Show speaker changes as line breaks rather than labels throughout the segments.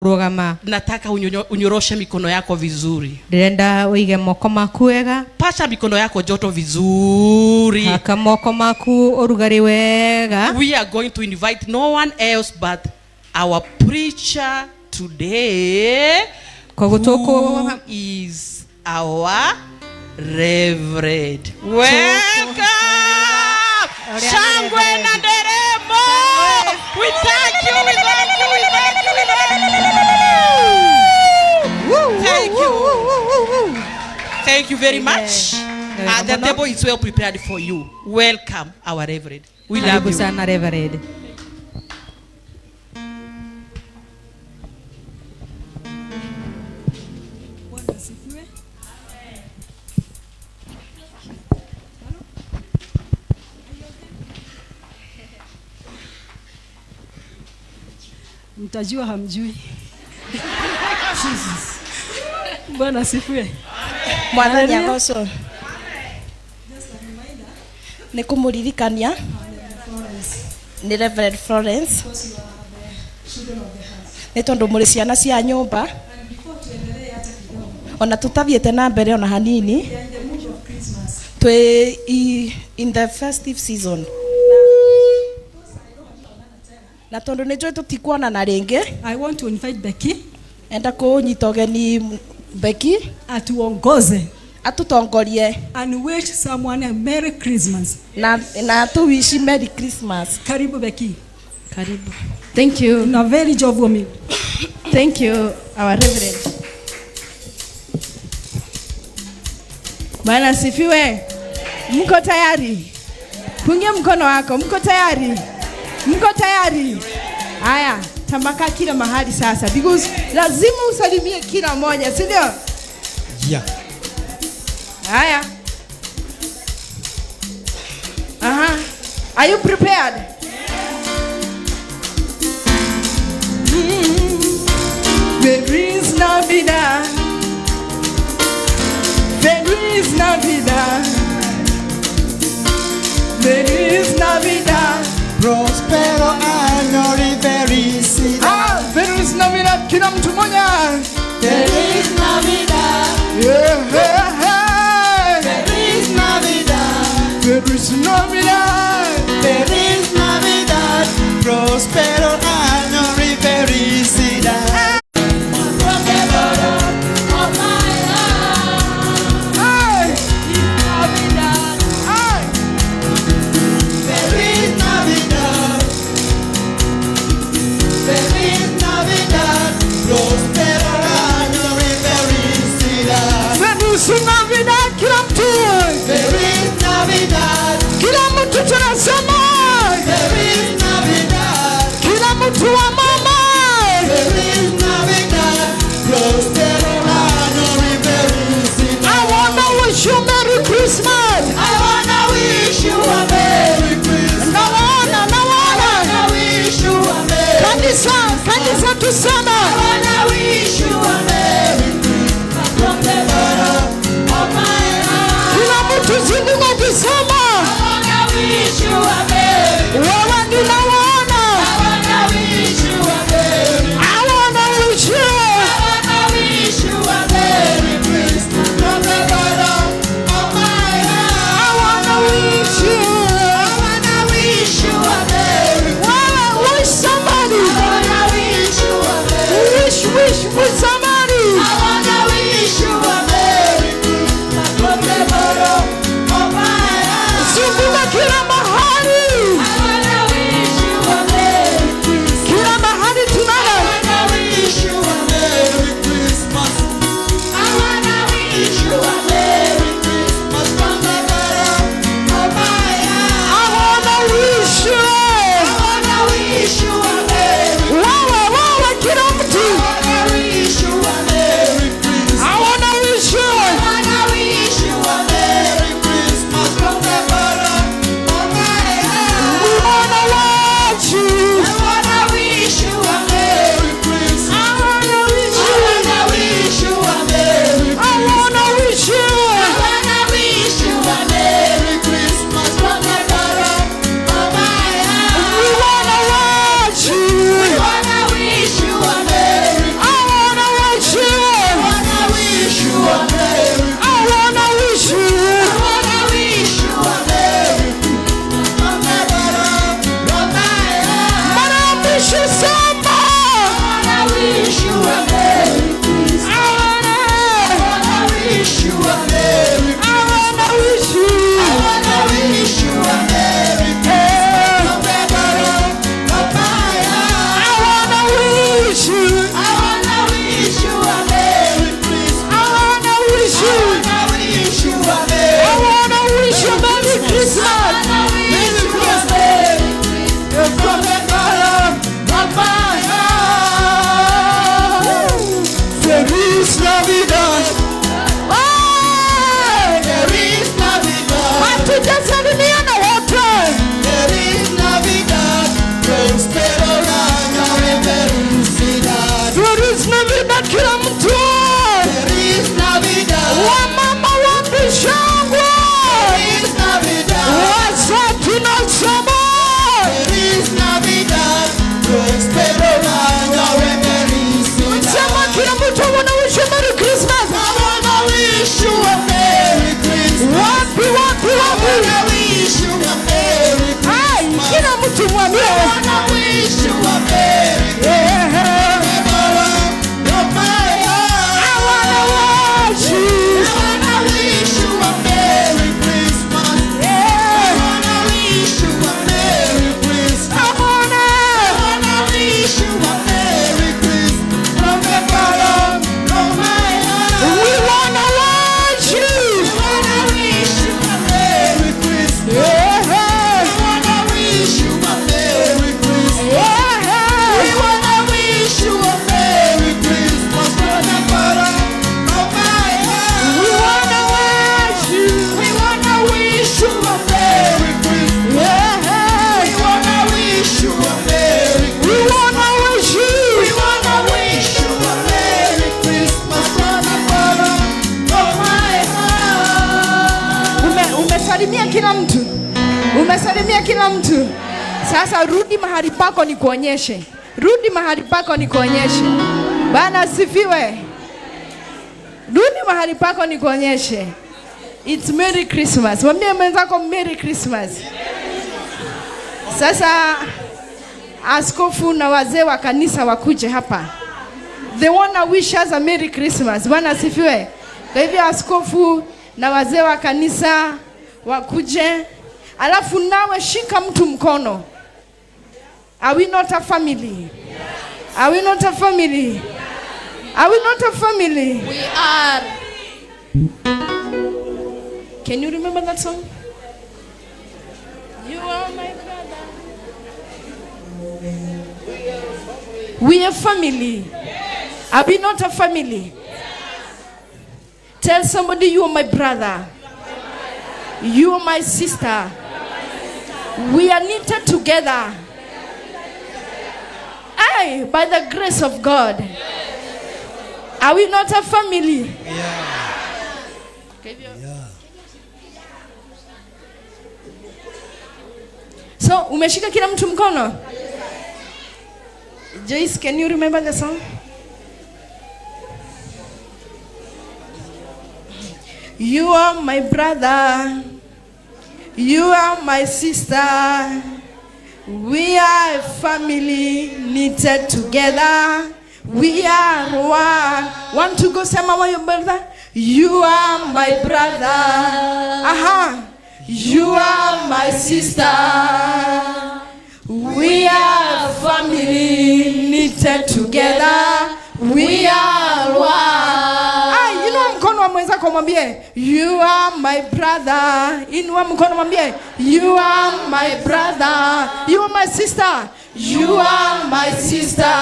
Nataka unyoroshe mikono yako vizuri.
Ndenda uige moko maku wega.
Pasha mikono yako joto vizuri.
Haka moko maku urugari wega.
We are going to invite no one else but our preacher today, who is our Reverend. Welcome! Shangwe na nderemo! We thank you, we thank you, we thank you, we thank you! Thank you. Thank you very much. The table is well prepared for you. Welcome, our Reverend. We love you.
Sana Reverend.
Mtajua hamjui. Jesus. Bwana asifiwe.
Mwana nyagoso. Nikumuririkania ni Reverend Florence. Nitondo muri ciana cia nyumba. Ona tutaviete na mbere ona hanini. In the festive season. Na tondo nejo tutikuona na renge.
I want to invite Becky.
Enda kunyita ugeni Becky
atuongoze,
atutongorie
and wish someone a Merry Christmas.
Na tu wish Merry Christmas.
Karibu Becky.
Karibu. Thank you.
Na very job woman.
Thank you, our Reverend. Bwana sifiwe. Mko tayari? Pungia mkono wako. Mko tayari? Mko tayari? Haya, tambaka kila mahali sasa, because lazima usalimie kila mmoja, si ndio?
Yeah.
Haya. Are you prepared? Feliz Navidad. Feliz Navidad. Feliz Navidad.
Prospero año y felicidad.
Feliz Navidad, kila mtu mmoja.
Feliz Navidad. Feliz Navidad.
Feliz Navidad.
Feliz Navidad. Prospero año y felicidad.
Feliz Navidad, kila mtu.
Feliz Navidad.
Kila mtu tunasema.
Feliz Navidad.
Kila mtu wa mama.
Feliz Navidad. Prospero año y felicidad.
I wanna wish you Merry Christmas.
I wanna wish you a Merry Christmas.
Nawana.
I wanna wish you a Merry
Kanisa tusema.
I wanna wish you a Merry Christmas from the bottom of my heart.
Kila mtu zinduna tusema.
I wanna wish you a Merry.
Wewe ninaona.
I wanna wish you a Merry.
I wanna wish you.
I wanna wish you a Merry Christmas from the bottom of my heart.
I wanna wish you.
I wanna wish you a Merry.
Wish somebody.
I wanna wish you a Merry.
Wish with somebody.
I wanna wish you a Merry Christmas from the bottom of my heart.
Zinduna kila mahali.
I wanna wish you a Merry Christmas.
Kila mahali tunaona.
I wanna wish you a Merry Christmas. I wanna wish you a Merry Christmas from the bottom of my heart.
I wanna wish you.
I wanna wish you a Merry.
Wewe kila mtu.
I wanna wish
Umesalimia kila mtu. Sasa rudi mahali pako nikuonyeshe. Rudi mahali pako nikuonyeshe. Bwana asifiwe. Rudi mahali pako nikuonyeshe. It's Merry Christmas. Mwambie mwenzako Merry Christmas. Sasa askofu na wazee wa kanisa wakuje hapa. They wanna wish us a Merry Christmas. Bwana asifiwe. Kwa hivyo askofu na wazee wa kanisa wakuje. Alafu nawe shika mtu mkono. Are we not a family? Are we not a family? Are we not a family?
We are.
Can you remember that song? You are my brother. We are family. Are we not a family? Tell somebody you are my brother. You are my sister. We are knitted together. Aye, by the grace of God. Are we not a family? So, umeshika kila mtu mkono? Joyce, can you remember the song? You are my brother. You are my sister. We are a family knitted together. We are one. Want to go say, Mama, your brother? You are my brother. Aha. You are my sister. We are a family knitted together. We are one. Inua mkono wa mwenzako mwambie, you are my brother. Inua mkono mwambie, you are my brother. You are my sister. You are my sister.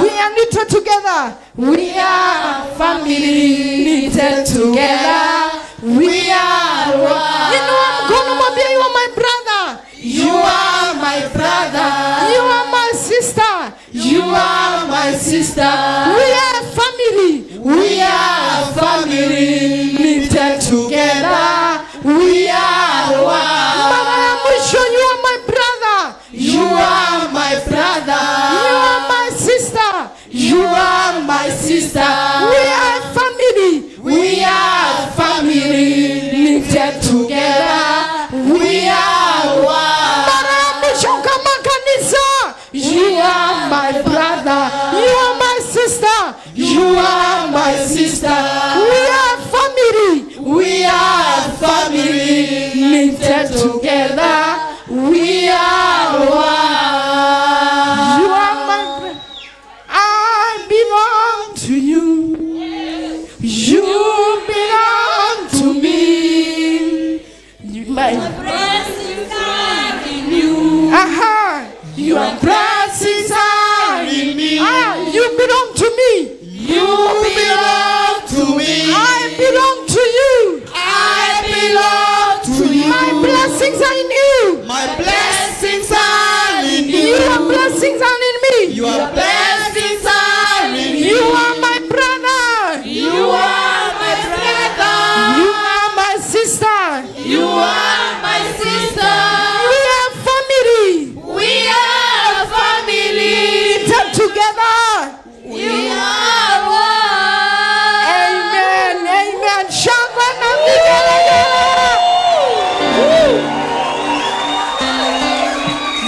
We are knitted together. We are family knitted together. We are one. Inua mkono mwambie, you are my brother. You are my brother. You are my sister. You are my sister. We are family. We are family knitted together. We are one. Mama ya mwisho, you are my brother. You are my brother. You are my sister. You are my sister. We are family. We are family knitted together. We are one. You are my brother. You are my sister. You are my sister. We are family. We are family knitted together. We are one. You are my brother. I belong to you. You belong to me. My blessings are in you. Aha. Your blessings are in me. You belong to me. You belong to me. I belong to you. I belong to you. My blessings are in you.
My blessings are in you.
Your blessings are in me.
Your blessings are in you.
You are my brother.
You are my brother.
You are my sister.
You are my sister.
We are family.
We are family.
Knitted together.
We are one.
Amen. Amen. Shangwe na vigelegele.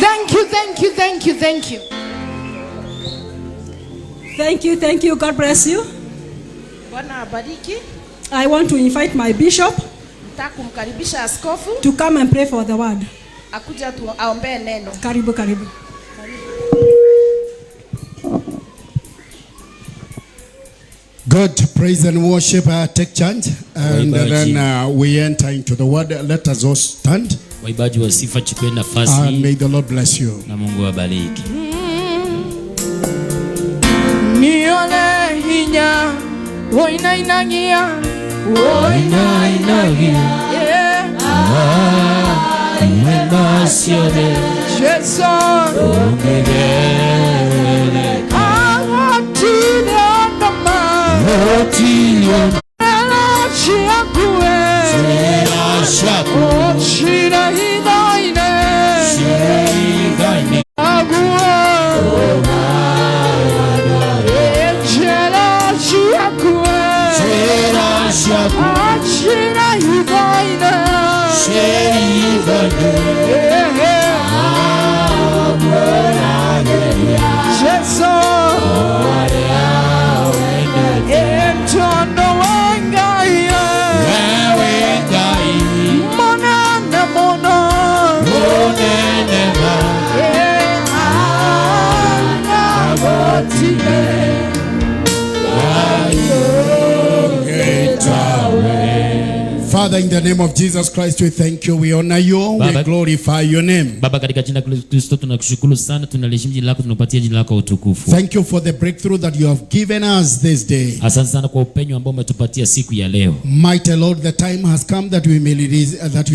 Thank you. Thank you. Thank you. Thank you.
Thank you, thank you. God bless you.
Bwana abariki.
I want to invite my bishop
Nataka kumkaribisha askofu
to come and pray for the word.
akuja aombee neno.
Karibu, karibu.
God, praise and worship, take charge, and then we enter into the word. Let us all stand.
Waibaji wa sifa chukue nafasi.
And may the Lord bless you.
Na Mungu awabariki.
Nione hinya, oina inagia,
Oina inagia, mwema sione,
Jesu,
ongegele,
awatine ondoma,
otilion,
elachi akue,
zera shaku,
ochine hina ine,
ciaku
Achira ivoine
Sheivane
Jesu Entono wangaye
Wewe ngai
Monana mono
Monenema
Father, in the name of Jesus Christ, we thank you, we honor you, we
Baba.
glorify your name.
Baba, katika jina la Kristo tunakushukuru sana, tunaliheshimu jina lako, tunapatia jina lako utukufu.
Thank you for the breakthrough that you have given us this day.
Asante sana kwa upenyo ambao umetupatia siku ya leo.
Mighty Lord, the time has come that we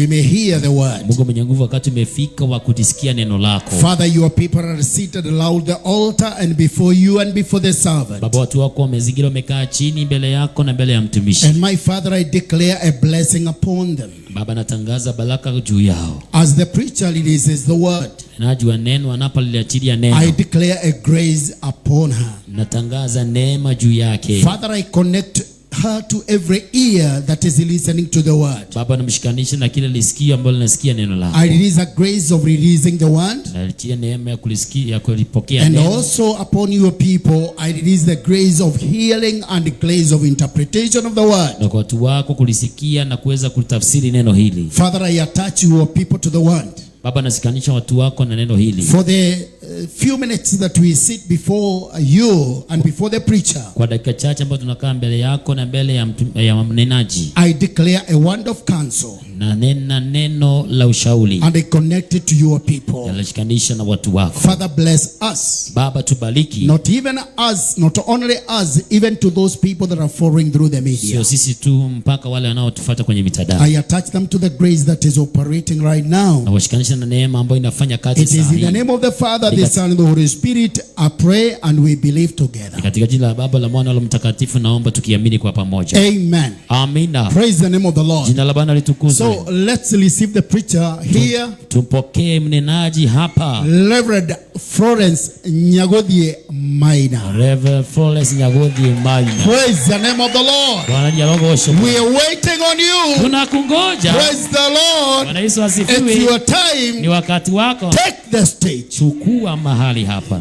may hear the word.
Mungu mwenye nguvu, wakati umefika wa kutisikia neno lako.
Father, your people are seated around the altar and before you and before the servant.
Baba, watu wako wamezingira, wamekaa chini mbele yako na mbele ya mtumishi.
And my Father, I declare a blessing upon them.
Baba, natangaza baraka juu yao.
As the preacher releases the word,
Najua neno anapoliachilia
I
neno,
declare a grace upon her.
natangaza neema juu yake.
Father, I connect her to every ear that is listening to the word.
Baba, namshikanisha na kile lisikio ambalo linasikia neno lako.
I release a grace of releasing the word.
Nalitia neema ya kulisikia, ya kulipokea
And
neno.
also upon your people, I release the grace of healing and the grace of interpretation of the word.
Na kwa watu wako kulisikia na kuweza kutafsiri neno hili.
Father, I attach your people to the word.
Baba, nasikanisha watu wako na neno hili.
For the few minutes that we sit before you and before the preacher,
Kwa dakika chache ambazo tunakaa mbele yako na mbele ya mnenaji,
I declare a word of counsel
na nena neno la ushauri,
and I connect it to your people.
nalishikanisha na watu wako.
Father, bless us.
Baba, tubariki.
Not even us, not only us, even to those people that are following through the media.
Sio sisi tu, mpaka wale wanaotufuata kwenye mitandao.
I attach them to the grace that is operating right now.
Na washikanisha na neema ambayo inafanya kazi
It is in the
sahihi.
name of the Father, the Son, and the Holy Spirit, I pray and we believe together.
Katika jina la Baba, la Mwana, la Mtakatifu, naomba tukiamini kwa pamoja.
Amen.
Amina.
Praise the name of the Lord.
Jina la Bwana litukuzwe.
So let's receive the preacher here,
Tumpokee mnenaji hapa.
Reverend Florence Nyagodhie Maina.
Reverend Florence Nyagodhie Maina.
Praise the name of the Lord.
Bwana dialogosho.
We are waiting on you.
Tunakungoja.
Praise the Lord.
Bwana Yesu
It's
asifiwe.
your
Ni
time.
wakati wako.
Take the stage.
Chukua mahali hapa.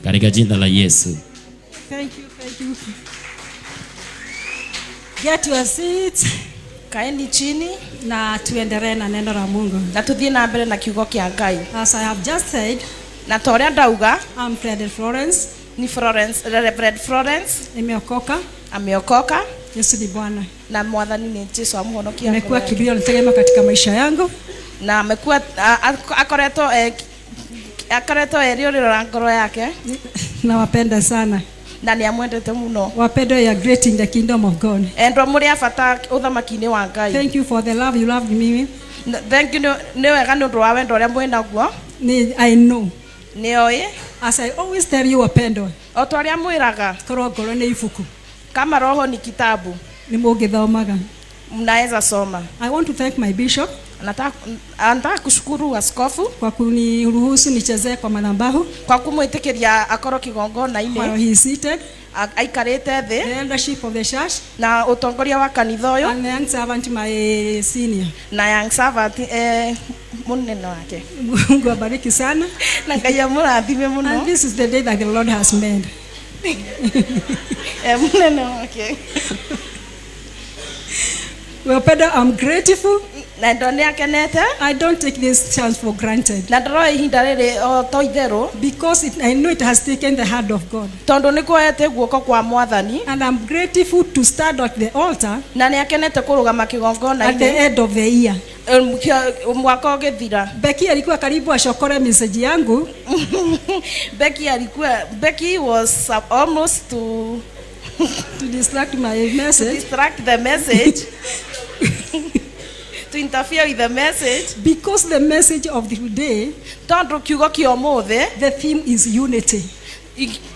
Katika jina la Yesu.
Thank you. Get your seats
Kaeni chini
na tuendelee na neno la Mungu.
na tuthie na mbere na kiugo kia Ngai.
As I have just said,
Na ta ũrĩa ndauga
I'm Fred Florence,
ni Reverend Florence
nimeokoka.
ameokoka
Yesu ni Bwana.
na mwathani ni Yesu amũhonokia.
Nimekuwa kilio nitegemea katika maisha yangu.
Na amekuwa akoretwo eriũrĩro la ngoro yake
Nawapenda sana.
na nĩ amwendete mũno.
Wapendwa, you are great in the kingdom of God.
Endwa mũrĩ a bata ũthamaki-inĩ wa Ngai.
Thank you for the love you loved me.
Thank you nĩ wega nĩ ũndũ wa wendo ũrĩa mwĩ naguo.
I know.
Nĩoĩ
As I always tell you, wapendwa,
o ta ũrĩa mwĩraga
korwo ngoro nĩ ibuku,
kama roho ni kitabu
nĩ mũngĩthomaga.
mnaweza soma.
I want to thank my bishop
Nataka kushukuru askofu
kwa kuniruhusu nichezee kwa madhabahu
kwa kumwĩtĩkĩria akorwo
while
kĩgongona-inĩ
he is seated,
aikarĩte thĩ
the eldership of the church,
na ũtongoria wa kanitha ũyũ
and the young servant, my senior.
na young servant mũnene wake.
Mungu abariki sana.
Na Ngai amũrathime
And
mũno.
this is the day that the Lord has made.
Mũnene wake.
Wapendwa, I'm grateful.
Na ndo nĩ akenete
I don't take this chance for granted
na ndĩroya ihinda rĩrĩ o to itherũ
because I know it has taken the hand of God.
tondũ nĩ kuoete guoko kwa mwathani
And I'm grateful to stand at the altar
na nĩ akenete kũrũgama
at the
kĩgongona-inĩ
end of the year.
mwaka ũgĩthira.
Becky alikuwa karibu ashokore message yangu.
Becky was almost to
To distract
the message to interfere with the message
because the message of the day,
tondũ kiugo kĩa ũmũthĩ
the theme is unity.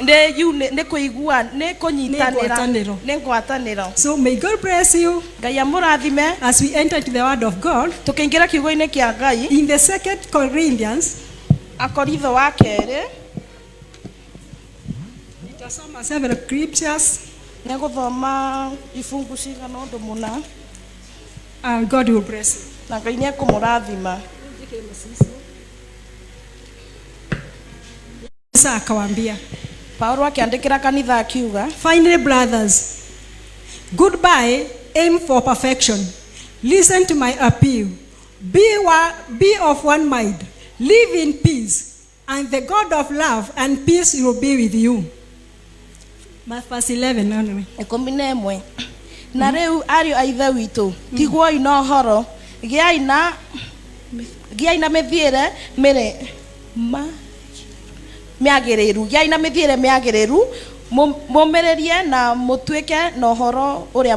nĩ kũigua nĩ kũnyitanĩra
Ngwatanĩro.
nĩ ngwatanĩro.
So may God bless you
Ngai amũrathime
as we enter into the word of God.
tũkĩingĩra kiugo-inĩ kĩa Ngai.
In the 2 Corinthians,
Akorintho wa kerĩ
tutasoma several scriptures.
Nĩegũthoma ifungu cigana ũndũ mũna.
And God will bless you.
Na Ngai nĩekũmũrathima.
Sasa akawaambia,
Paulo akiandĩkĩra kanitha akiuga,
finally, brothers, goodbye, aim for perfection. Listen to my appeal. Be of one mind. Live in peace. And the God of love and peace will be with you. Verse 11 only.
11. Na rĩu ariũ a ithe witũ, tiguoi na ũhoro, gĩai na mĩthiĩre mĩagĩrĩru, gĩai na mĩthiĩre mĩagĩrĩru, mũmĩrĩrie na mũtuĩke na ũhoro ũrĩa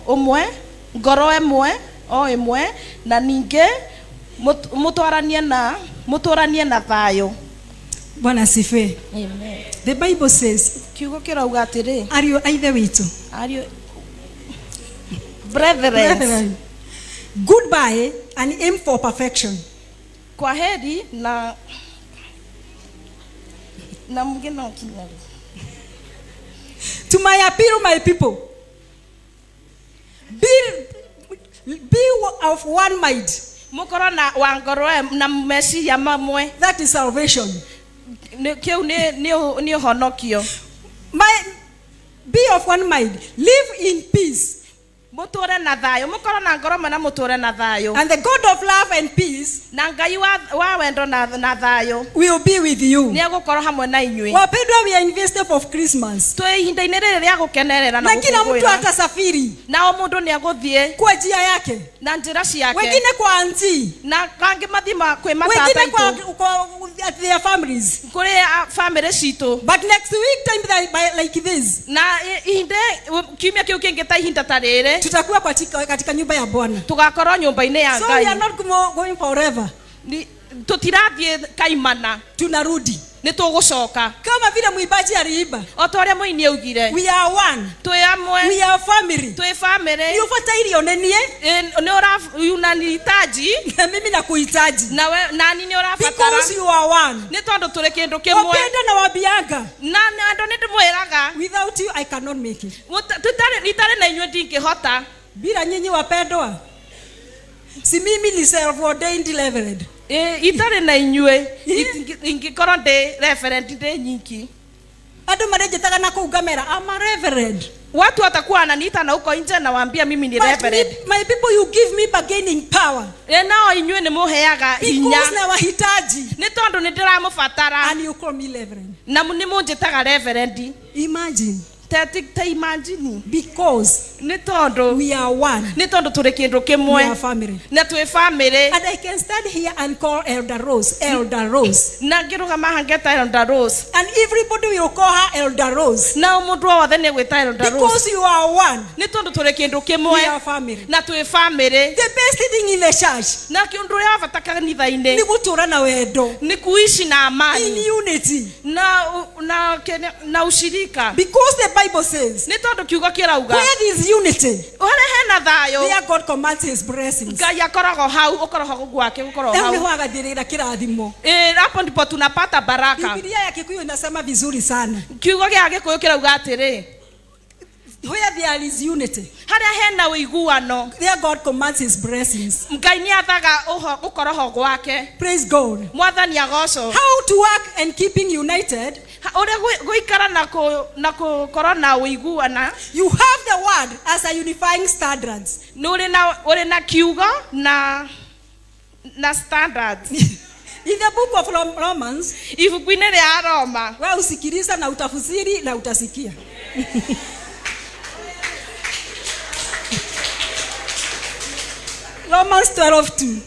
ũmwe, ngoro ĩmwe, o ĩmwe, na ningĩ mũtũranie na thayũ.
Bwana asifiwe.
Amen.
The Bible says,
Kiugo kĩrauga atĩrĩ,
ariũ a ithe witũ,
brethren,
goodbye and aim for perfection.
kwaheri na mgeni kinyari.
To my appeal, my people, be of one mind.
Mũkorwo na ngoro na meciria mamwe.
That is salvation.
Kĩu nĩ ũhonokio.
Be of one mind. Live in peace.
Mũtũre na thayũ. Mũkorwo na ngoro na mũtũre na thayũ.
And the God of love and peace,
na Ngai wa wendo na thayũ,
will be with you.
Nĩegũkorwo hamwe na inyuĩ.
Wapendwa, we are in the step of Christmas.
Twĩ ihinda-inĩ rĩrĩ rĩa gũkenerera na
Na kila mtu atasafiri
na o mũndũ nĩegũthiĩ
kwa njia yake.
na njĩra ciake.
Wengine kwa auntie,
na kangĩ mathima kwĩ matata
wengine
itũ.
kwa their families.
Kũrĩ family citũ.
But next week time like this,
Na ihinda kiumia kĩu kĩngĩ ta ihinda ta rĩrĩ,
tutakuwa katika nyumba ya Bwana.
tugakorwo nyũmba-inĩ ya
So we are
Ngai.
not going forever.
Tũtirathiĩ kaimana,
Tunarudi.
nĩ tũgũcoka.
Kama vile mwimbaji aliimba,
O ta ũrĩa mũini augire,
we are one.
twĩ amwe,
We are family.
twĩ family.
Niufuata ili onenie,
Nĩ unanihitaji
na mimi nakuhitaji.
nani nĩ ũrabatara,
Because you are one.
nĩ tondũ tũrĩ kĩndũ kĩmwe.
Wapenda na wabianga.
Na andũ nĩ ndĩmwĩraga,
Without you I cannot make it.
itarĩ na inyuĩ ndingĩhota.
Bila nyinyi wapendwa, si mimi ni self-ordained reverend.
Itarĩ na inyuĩ ingĩkorwo ndĩ reverend ndĩ nyiki.
Andũ marejetaga na kuungamera, I'm a reverend.
Watu watakuwa wananiita na huko nje na waambia mimi ni
But
reverend.
my people, you give me bargaining power.
Nao inyuĩ nĩ mũheaga hinya.
Because na wahitaji.
Nĩ tondũ nĩ ndĩramũbatara.
And you call me reverend.
Na nĩ mũnjĩtaga reverend.
Imagine.
Ta imagine.
Because
Nĩ tondũ
we are one.
nĩ tondũ tũrĩ kĩndũ
We
kĩmwe.
are family.
Na twĩ family.
And I can stand here and call Elder Rose, Elder Rose.
Na ngĩrũgama haha ngeta Elder Rose.
And everybody will call her Elder Rose.
Na mũndũ wothe nĩ gwĩta Elder Rose.
Because you are one.
Nĩ tondũ tũrĩ kĩndũ
We
kĩmwe.
are family.
Na twĩ family.
The best thing in the church
Na kĩndũ ũrĩa wa bata kanitha-inĩ
ni gutura na wendo.
ni kuishi na
In
amani
unity.
na ushirika.
Because the Bible says,
Nĩ tondũ kiugo kĩrauga,
where there is unity,
ũrĩa hena thayũ,
there God commands his blessings.
Ngai akoragwo hau, ũkoragwo gwake gũkorwo
Leo ni
hau.
wagathirira kirathimo.
Hapo ndipo tunapata baraka.
Biblia ya Kikuyu inasema vizuri sana.
Kiugo gĩa Gĩkũyũ kĩrauga atĩrĩ,
Where there is unity,
harĩa hena ũiguano,
there God commands his blessings.
Ngai nĩ athaga gũkorwo ho gwake.
Praise God.
Mwathani agocwo.
How to work and keeping united?
Ũrĩa gũikara na gũkorwo na ũiguana,
You have the word as a unifying standards.
nĩ ũrĩ na kiugo na standards.
In the book of Romans,
Ibuku-inĩ rĩa Roma,
wewe usikiliza na utafsiri na utasikia. Romans 12:2.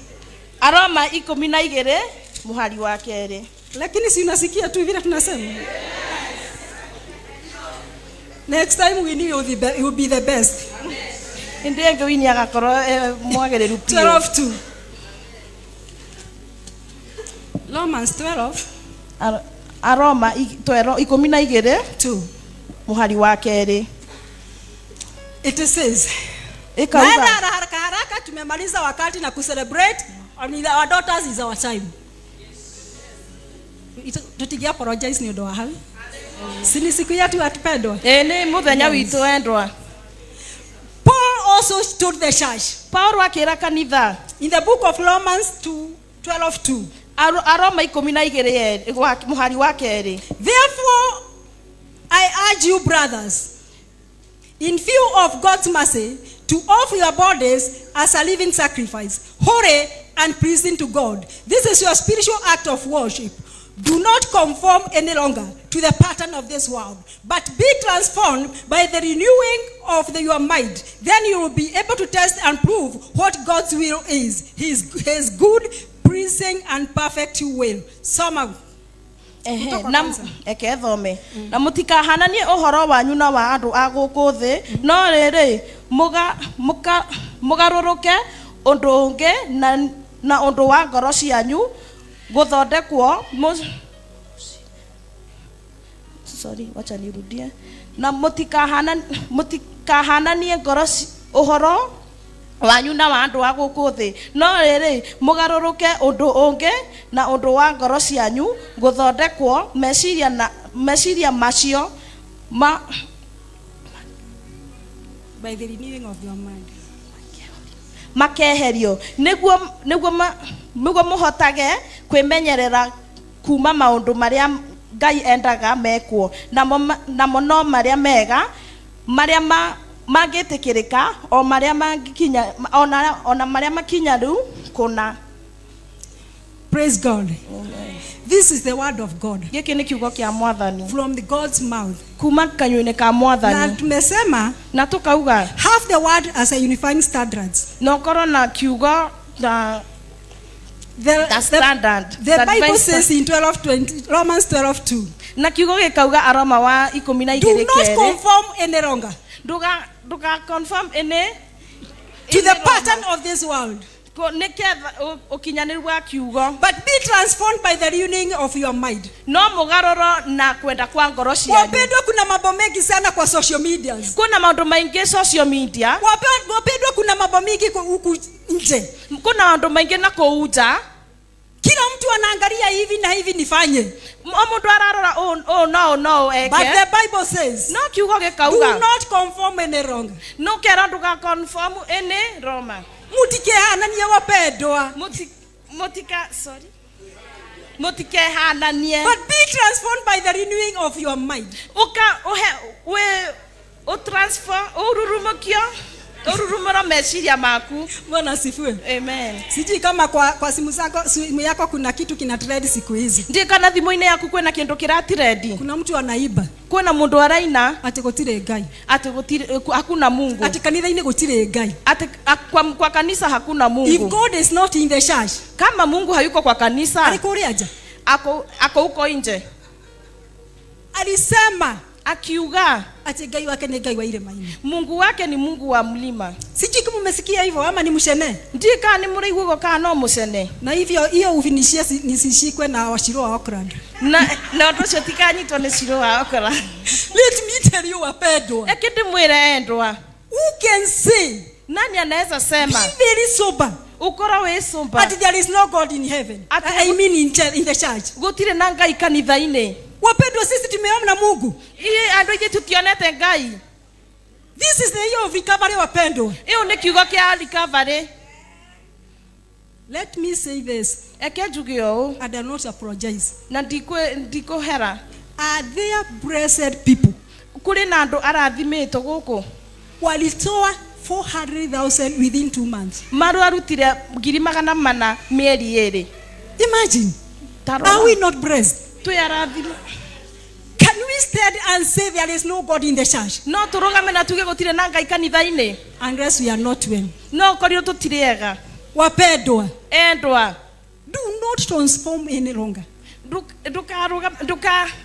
Aroma 12 mũhari wa 2.
Lakini si unasikia tu vile tunasema. Next time we knew it will be the best.
Inde ngwini agakorwo mwagĩrĩru piũ.
12:2. Romans 12.
Aroma 12 mũhari wa 2.
It says,
Ikauga,
Naenda haraka tumemaliza wakati na kucelebrate and our daughters is our time. Tutigia apologize ni ndo wa hau. Si siku yetu atupendwa.
Ni muthenya witu endwa.
Paul also told the church
Paulo akira kanitha
in the book of Romans 12:2.
Aroma 12 muhari wa keri.
Therefore, I urge you, brothers, in view of God's mercy, to offer your bodies as a living sacrifice, holy and pleasing to God. This is your spiritual act of worship. Do not conform any longer to the pattern of this world, but be transformed by the renewing of your mind. Then you will be able to test and prove what God's will is, his good, pleasing and perfect will. Soma.
Ekethome na mutikahananie uhoro wanyu na wa andu a guku thi no riri mugaruruke undu ungi na undu wa ngoro cianyu guthondekwo wacha nirudie na mutikahananie ngoro uhoro wanyu na wa andu a guku thi no riri mugaruruke undu ungi na undu wa ngoro cianyu guthondekwo meciria macio
by the renewing of your mind.
Makeherio niguo muhotage kwimenyerera kuma maundu maria Ngai endaga mekwo namo no maria mega maria magitikirika o maria magikinya ona maria makinyaru kuna.
Praise God. This is the word of God.
Giki ni kiugo kia Mwathani
from the God's mouth.
Kuma kanyuini ka Mwathani.
Na tumesema
na tukauga
have the word as a unifying standards.
No korona kiugo the standard.
The Bible says in Romans 12:2.
Na kiugo gikauga Aroma wa 12:2.
Do not conform any longer.
Duga conform any
to the pattern of this world.
But be
transformed by the renewing of your mind.
No mugaroro na kwenda kwa ngoro cianyu.
Wapendwa, kuna mambo mengi sana kwa social media.
Kuna mambo mengi social media.
Wapendwa, kuna mambo mengi huku nje.
Kuna mambo mengi na kuuja.
Kila mtu anaangalia hivi na hivi nifanye.
Mtu ararora no eke.
But the Bible says
no kiugo gikauga
do not conform any longer.
No kera nduga conform any Roma.
Mutikehananie wapendwa.
Mutikehananie.
But be transformed by the renewing of your mind.
Ururumura meciria maku.
Bwana asifiwe.
Amen.
Sijui kama kwa simu yako kuna kitu kina trend siku hizi.
Ndiye kana thimu-ini yaku kwena kindu kira trend.
Kuna mtu anaiba.
Kuna mundu araina
ati gutire Ngai.
Ati gutire hakuna Mungu.
Ati kanitha-ini gutire Ngai.
Ati kwa kanisa hakuna Mungu.
If God is not in the church,
kama Mungu hayuko kwa kanisa,
alikuria aje?
Ako huko nje.
Alisema
akiuga
ati Ngai wake ni Ngai wa irima-ini.
Mungu wake ni Mungu wa mlima.
Sijui kama umesikia hivyo ama ni mshene.
Ndika ni murigu go kana mushene.
Na hivyo hiyo ufinishia nisishikwe na washiro wa Auckland.
Na ndocho tikanyitwa ni shiro wa Auckland.
Let me tell you wapendwa.
Ekindi mwire endwa.
Who can say?
Nani anaweza sema?
Be very sober.
Ukora we sober.
But there is no God in heaven. I mean in the church.
Gutire na Ngai kanitha-ini.
Wapendwa, sisi tumeona Mungu.
Andu aingĩ tutionete Ngai.
This is the year of recovery, wapendwa.
Iyo ni kiugo kia recovery.
Let me say this.
Eke njuge ũũ.
I do not apologize.
Na ndikũhera.
Are there blessed people?
Kuri na andu arathimitwo guku.
Walitoa 400,000 within 2 months.
Maru arutire 400,000 mieri 2.
Imagine. Are we not blessed? Can we stand and say there is no God in the church?
No turugame na tuge gutire na Ngai kanitha-ini.
Unless we are not well.
No korio tutiriega.
Wapendwa.
Endwa.
Do not transform any longer.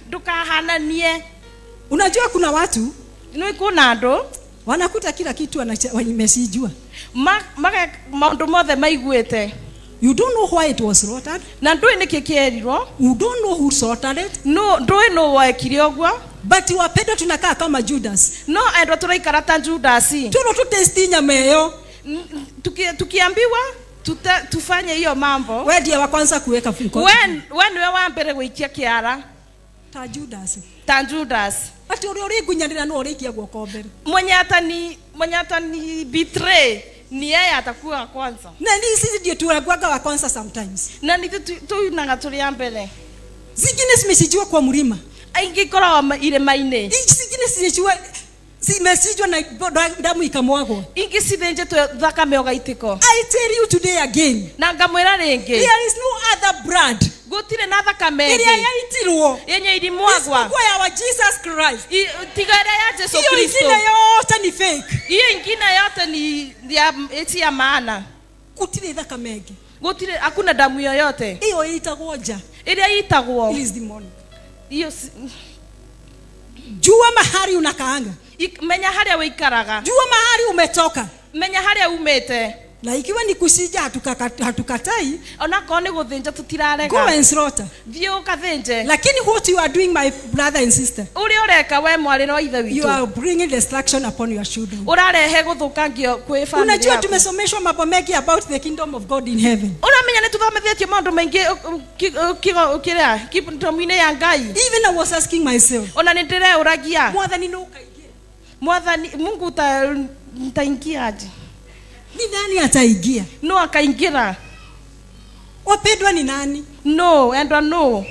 Dukahananie.
Unajua kuna watu
kuna andu
wanakuta kila kitu wamesijua.
Maundu mothe maiguite.
You don't know why it was slaughtered.
Na ndui niki kierirwo.
You don't know who slaughtered it.
No, ndui no waikire ogwo.
But wapendwa, tunakaa kama Judas.
No, endo turaikara ta Judas.
Tuno tutesti nyama hiyo.
Tukiambiwa tufanye hiyo mambo.
Wewe ndiye wa kwanza kuweka funko.
When wewe wa mbere guikia kiara.
ta Judas
ta Judas
ati uri ngunyanira no urikia guoko mbere
mwenye atani betray ni yeye atakuwa wa kwanza
na sisi ndio tunakuwa wa kwanza sometimes
na ni tuinaga tuli mbele
zingine zimesijua kwa mlima
ingikora ile maine
zingine sijua zimesijwa na damu ikamwagwa
ingi sithenje tu thakame ogaitiko
I tell you today again
na ngamwira ringi
there is no other blood
gutire na thakame
ile yaitirwo
yenye ilimwagwa
kwa ya Jesus Christ
tigara ya Yesu
hiyo
Kristo
ingine yote ni fake
hiyo ingine yote ni ya maana
gutire thakame ingi
gutire hakuna damu yoyote
hiyo itagwo nja
ile itagwo
it is demonic
hiyo
jua mahali unakaanga
menya haria wikaraga
jua mahali umetoka
menya haria umete
na ikiwa ni kusija hatukatai
ona kone guthinja
go
tutirarega
and slaughter
thio kathinje
lakini what you are doing my brother and sister
uri ureka we mwari no ithe
you
witu
are bringing destruction upon your children
urarehe guthukangio kwi family
unajua
yaku
tumesomeshwa mambo mengi about the kingdom of God in heaven
uramenya ni tuthomithĩtio maũndũ maingĩ kĩrĩa kĩndomu-inĩ ya Ngai
even I was asking myself
ona nĩ ndĩreũragia
mwathani no kaingia
mwathani Mungu taingiaje
ni nani ataingia
no akaingira
wapendwa ni nani
no endwa no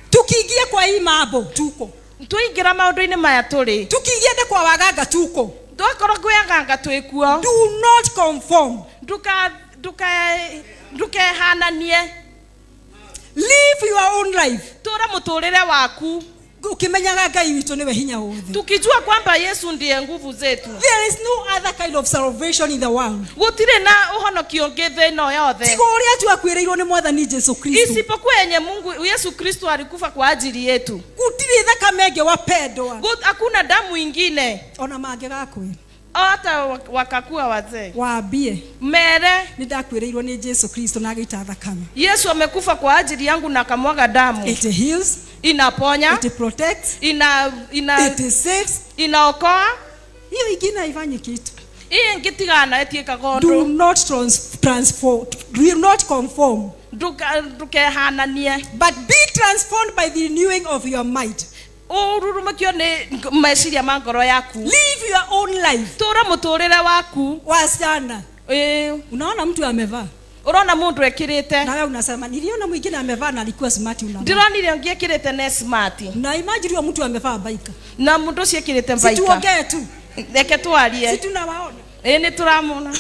tukiingia kwa hii mambo tuko
tuingira maũndũ-inĩ maya tũrĩ
tukiingia kwa waganga tuko
twakorwo kwĩaganga twĩkuo
do not conform
ndukehananie
live your own life
tũra mũtũrĩre waku
ukimenyaga Ngai witũ niwe hinya wothe
tukijua kwamba Yesu ndiye nguvu zetu
there is no other kind of salvation in the world
gutire na ũhonokio ũngĩ thĩ ĩno yothe
tiga ũrĩa twakwĩrĩirwo nĩ mwathani Jesu Kristo
isipokuwa yenye Mungu Yesu Kristo alikufa kwa ajili yetu
gutire thakame ĩngĩ wapendwa
hakuna damu ingine
ona mangĩgakwĩra
hata wakakuwa wazee
waambie
mere
nĩ ndakwĩrĩirwo nĩ Jesu Kristo na agĩita thakame
Yesu amekufa kwa ajili yangu na akamwaga damu
it heals
inaponya
it protects it saves
inaokoa
hiyo ingine haifanyi kitu
hii ngitigana etieka
do
gondo
not transform do not conform
ndukehananie
but be transformed by the renewing of your mind
ururumukio ni meciria ma ngoro yaku
live your own life
tura muturire waku
wasichana unaona mtu amevaa
urona mundu ekirite
na wewe unasema niliona mwingine amevaa na alikuwa smart una
ndironire ngi ekirite ne smart
na imagine huyo mtu amevaa baika
na mundu ucio ekirite baika
situongee tu
reke twarie
tunawaona
ni turamona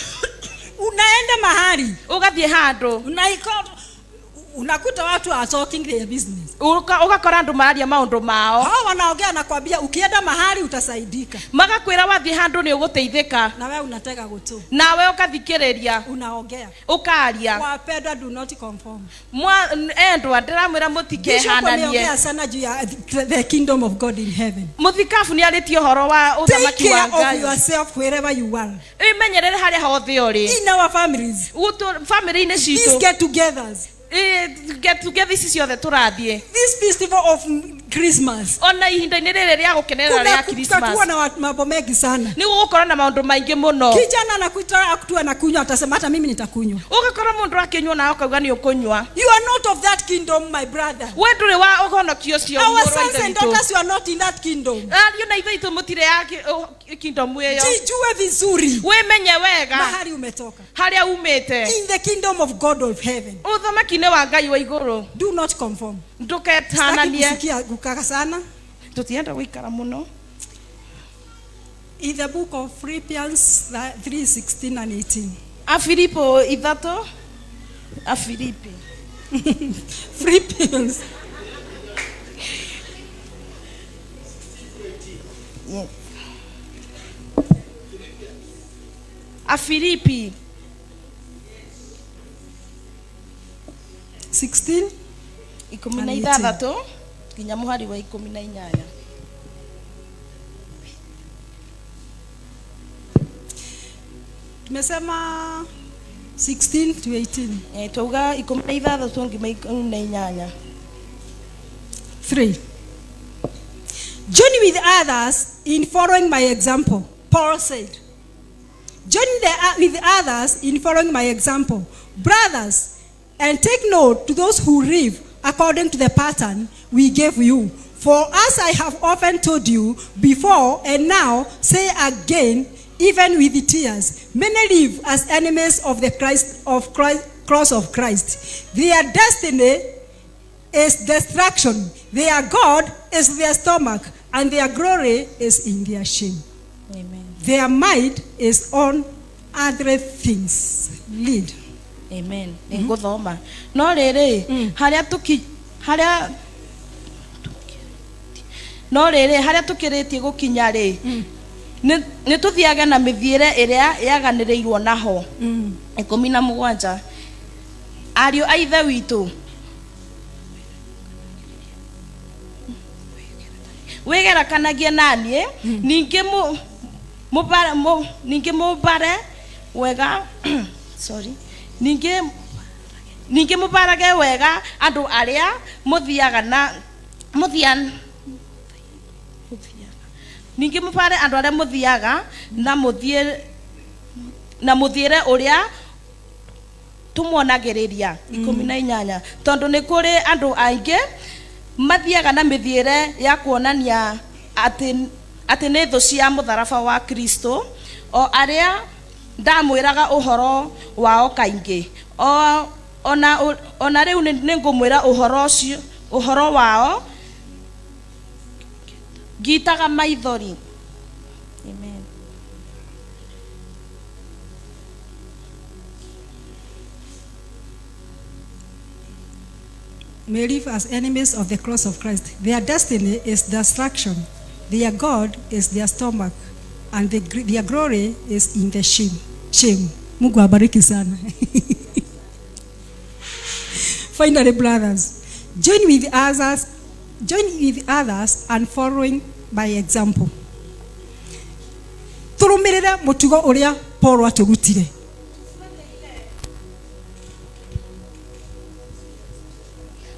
unaenda mahali
ugathie handu
unakuta watu are talking their business
ugakora andu mararia maundu mao
hao wanaongea na kwambia ukienda mahali utasaidika
magakwira wathie handu ni uguteithika
na wewe unataka gutu
nawe ukathikiriria
unaongea
ukaria
wapendwa do not conform
endwa ndiramwira mutikehananie
niongea sana juu ya the kingdom of God in heaven
muthikafu ni aritie horo wa uthamaki wa Ngai
take care of yourself wherever you are
imenyerere haria hothe uri
in our families
family ine citu
these get-togethers
get together ici ciothe turathie
this festival of Christmas
ona ihinda-inĩ rĩrĩ rĩa gũkenerera rĩa Christmas
kutakuwa na mambo mengi sana
ni gũgũkorwo na maũndũ maingĩ mũno
kijana anakuita akutua na kunywa atasema hata mimi nitakunywa
ũgakora mũndũ akĩnyua na akauga nĩ ũkũnywa
you are not of that kingdom my brother
we ndũrĩ wa ũhonokio ũcio
our sons and daughters you are not in that kingdom
ariũ na ithe itũ mũtirĩ ya kingdom ĩyo
jijue vizuri
wĩmenye wega
mahali umetoka
harĩa umĩte
in the kingdom of God of heaven
ũthamaki-inĩ wa Ngai wa igũrũ
do not conform
ndũketananie
kusikia gukaka sana
tutienda gũikara mũno
in the book of Philippians 3:16 and 18
Afilipo 3 Afilipi
Philippians
yes. Afilipi
16
16 nginya muhari wa 18
tumesema 16 to 18
tuga 16 ngima 18
3 join with others in following my example Paul said join with others in following my example brothers and take note to those who live according to the pattern we gave you For as I have often told you before, and now say again, even with tears, many live as enemies of the cross of Christ. Their destiny is destruction. Their God is their stomach, and their glory is in their shame.
Amen.
Their mind is on other things. Lead.
Amen. Nĩngũthoma. No rĩrĩ, harĩa tũkĩrĩtie gũkinya rĩ, nĩ tũthiage na mĩthiĩre ĩrĩa yaganĩrĩirwo naho. 17. Ariũ a ithe witũ, wĩgerakanagie naniĩ, ningĩ mũmbare wega sorry, ningĩ mũbarage wega andũ arĩa ningĩ mũbare andũ arĩa mũthiaga na mũthiĩre ũrĩa tũmuonagĩrĩria. 18. Tondũ nĩ kũrĩ andũ aingĩ mathiaga na mĩthiĩre ya kuonania atĩ nĩ thũ cia mũtharaba wa Kristo, o arĩa ndamwĩraga ũhoro wao kaingĩ. Ona rĩu nĩngũmwĩra ũhoro wao ngitaga maithori. Amen.
May live as enemies of the cross of Christ. Their destiny is destruction. Their God is their stomach, and their glory is in the shame. Mungu abariki sana. Finally, brothers, join with others and following by example. Turumirire mutugo uria Paul atugutire.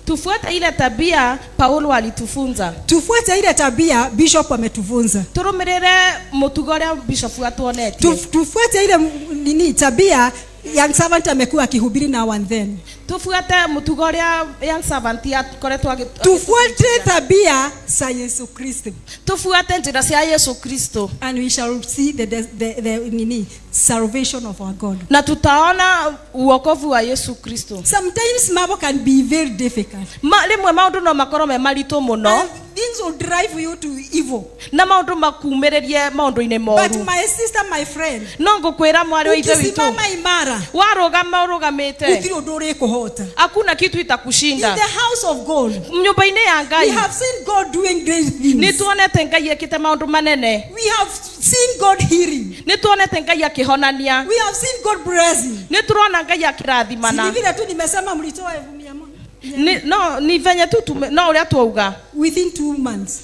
Tufuate ile tabia Paulo alitufunza.
Tufuate ile tabia Bishop ametufunza.
Turumirire mutugo uria Bishop atuonetie.
Tufuate ile tabia young servant amekuwa akihubiri now and then.
Tufuate mutugo uria young servant akoretwo
tufuate tabia za Yesu Kristo.
Tufuate njira cia Yesu Kristo.
And we shall see the salvation of our God.
Na tutaona uokovu wa Yesu Kristo.
Sometimes mambo can be very difficult.
Rimwe maundu no makorwo me maritu muno.
Things will drive you to evil.
Na maundu makumererie maundu-ine moru.
But my sister, my friend,
no ngukwira mwari wa ithe witu,
ukisimama imara,
warugama urugamite,
gutiri undu urikuhota,
hakuna kitu itakushinda.
In the house of God,
nyumba-ine ya Ngai,
we have seen God doing great things.
Ni tuonete Ngai ekite maundu manene.
We have seen God healing.
Ni tuonete Ngai akihonania.
We have seen God blessing.
Ni turona Ngai akirathimana.
Si vile tu nimesema mlitoa 1,100.
Ni venye tu no uria twauga.
Within 2 months.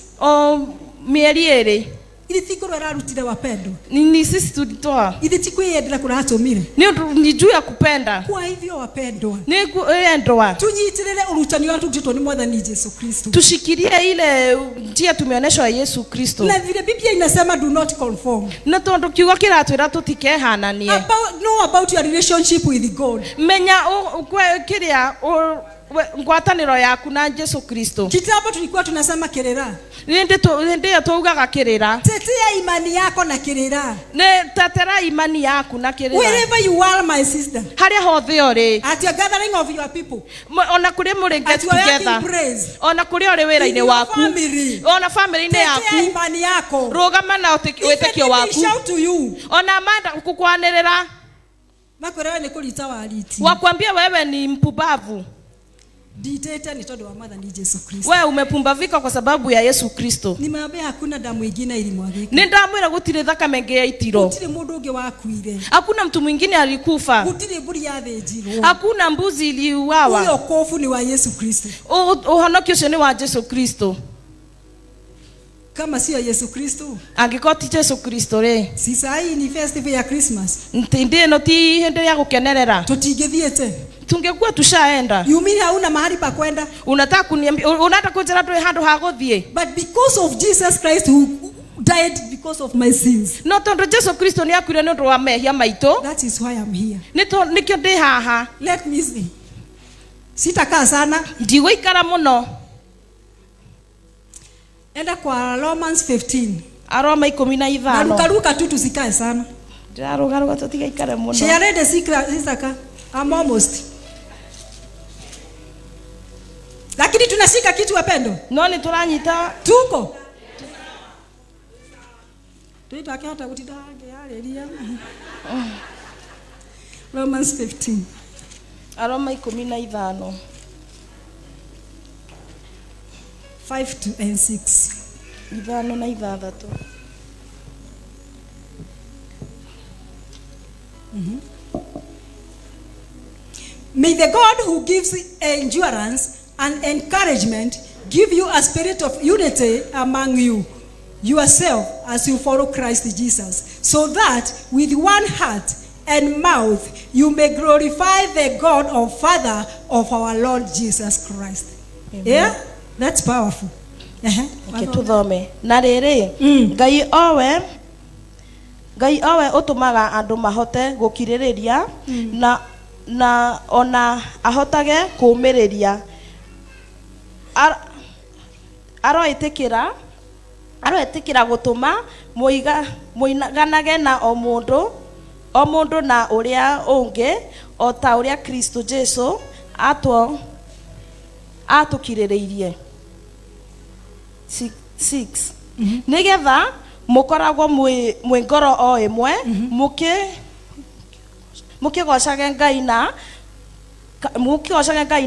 Mieri eri.
Ili thikoro ararutire wapendo.
Ni sisi tulitoa.
Ili tikwiyendera kuratumire.
Ni juu ya kupenda.
Kwa hivyo wapendwa,
ni kuendwa.
Tunyitirire urutani watu tutito ni mwathani Yesu Kristo.
Tushikilie ile njia tumeonyeshwa Yesu Kristo.
Na vile Biblia inasema do not conform.
Na tondu kiugo kiratwira tutikehananie.
Know about your relationship with God.
Menya kiria ngwataniro yaku na Yesu Kristo.
Kitabu tulikuwa tunasema kirera.
Ndio tuugaga kirera.
Tetea imani yako na kirera.
Ne tatera imani yaku na kirera.
Wherever you are, my sister.
Haria hothe uri.
At your gathering of your people.
Ona kuri muri get together. Ona kuri uri wira-ine waku. Ona family-ine yaku.
Tetea imani yako.
Rugama na wetekio waku.
Shout to you.
Ona manda kukwanirira.
Makorewe ni kulita waliti.
Wakwambia wewe ni mpumbavu.
Ditete ni todo wa mwathani Yesu Kristo.
Wewe umepumbavika kwa sababu ya Yesu Kristo.
Nimeambia hakuna damu ingine ilimwagika.
Nindamwira gutire thakame ya itiro.
Gutire mundu unge wakuire.
Hakuna mtu mwingine alikufa.
Gutire mburi yathĩnjirwo.
Hakuna mbuzi iliuawa.
Huyo kofu ni wa Yesu Kristo.
Uhonokio ucio ni wa Yesu Kristo.
Kama sio Yesu Kristo,
angikoti Yesu Kristo re
si sai ni festival ya Christmas.
Ntinde no ti hende ya gukenerera.
Tutingithiete.
Tungekuwa tushaenda.
You mean hauna mahali pa kwenda?
Unataka kuniambia unataka kunjera tu handu ha guthie.
But because of Jesus Christ who died because of my sins.
No tondo Yesu Kristo ni akwire ni undu wa mehia maito.
That is why I'm here.
Nikyo ndi haha.
Let me see. Sitakaa sana.
Ndigoikara muno.
Enda kwa Romans 15.
Aroma 15.
Na rukaruka tu tusikae sana.
Ndarugaruga tutigaikare muno.
Share the secret Isaka. I'm almost. Lakini tunashika kitu wapendo.
No ni turanyita
Tuko. Tuitake hata kutidange haleluya. Romans 15.
Aroma 15.
5 to and 6.
5 na 6.
May the God who gives endurance and encouragement give you a spirit of unity among you, yourself, as you follow Christ Jesus, so that with one heart and mouth you may glorify the God of Father of our Lord Jesus Christ.
Amen.
Yeah? That's powerful.
Tuthome. Na riri, Ngai owe utumaga andu mahote gukiririria na ona ahotage kumiriria. Aroitikira gutuma muiganage na o mundu na uria ungi o ta uria Kristo Jesu atukiriririe. 6. Nigetha mukoragwo mwi ngoro o imwe mukigocage Ngai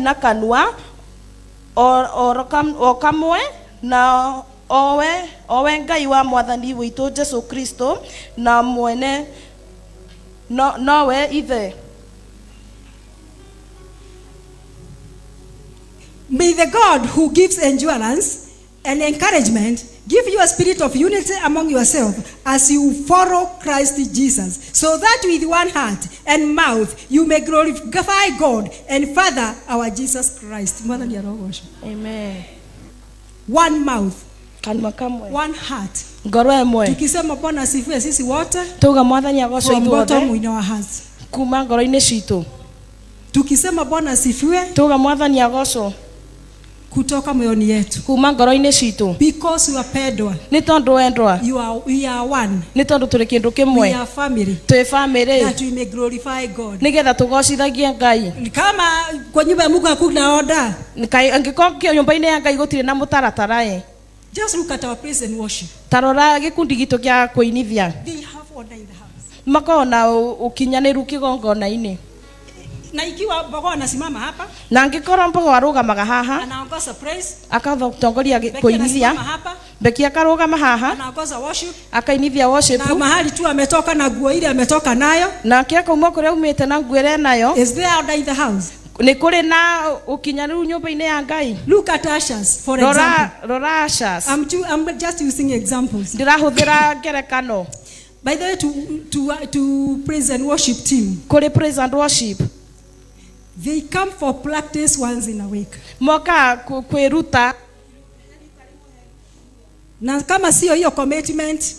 na kanua o kamwe na owe Ngai wa mwathani witu Jesu Kristo na mwene nowe ithe.
May the God who gives endurance and encouragement give you a spirit of unity among yourselves as you follow Christ Jesus, so that with one heart and mouth you may glorify God and Father our Jesus Christ.
Amen.
One mouth,
kanua kamwe,
one heart.
Ngoro emwe.
Tukisema Bwana asifiwe sisi wote,
tuga mwathani agocwo ithuothe
in our hearts.
Kuma ngoro-ini citu.
Tukisema Bwana asifiwe,
tuga mwathani agocwo
kutoka moyoni yetu.
Kuma ngoro-ini citu.
Because you are pendwa.
Ni tondu wendwa.
We are one.
Ni tondu turi kindu kimwe.
We are family.
Twi family.
That we may glorify God.
Nigetha tugocithagie Ngai.
Kama kwa nyumba ya Mungu hakuna order.
Angĩkorwo nyũmba-inĩ ya Ngai gũtirĩ na mũtaratara
just look at our praise and worship.
Tarora gĩkundi gitu kĩa kũinithia.
They have order in the house.
Makona ũkinyanĩru kĩgongona-inĩ.
Na ikiwa Mbogo anasimama hapa,
na angĩkorwo Mbogo arũgamaga haha,
anaongoza praise,
akatongoria kũinithia, Beki akarũgama haha,
anaongoza worship,
akainithia worship,
na mahali tu ametoka na nguo ile ametoka nayo,
na akauma kũrĩa umĩte na nguo ĩrĩa nayo.
Is there order in the house?
Nĩ kũrĩ na ũkinyanĩru nyũmba-inĩ ya Ngai.
Look at ushers for example.
Rora ushers.
I'm just using examples.
Ndĩrahũthĩra ngerekano.
By the way, to praise and worship team.
Kũrĩ praise and worship.
They come for practice once in a week.
Moka kwĩruta.
Na kama sio hiyo commitment,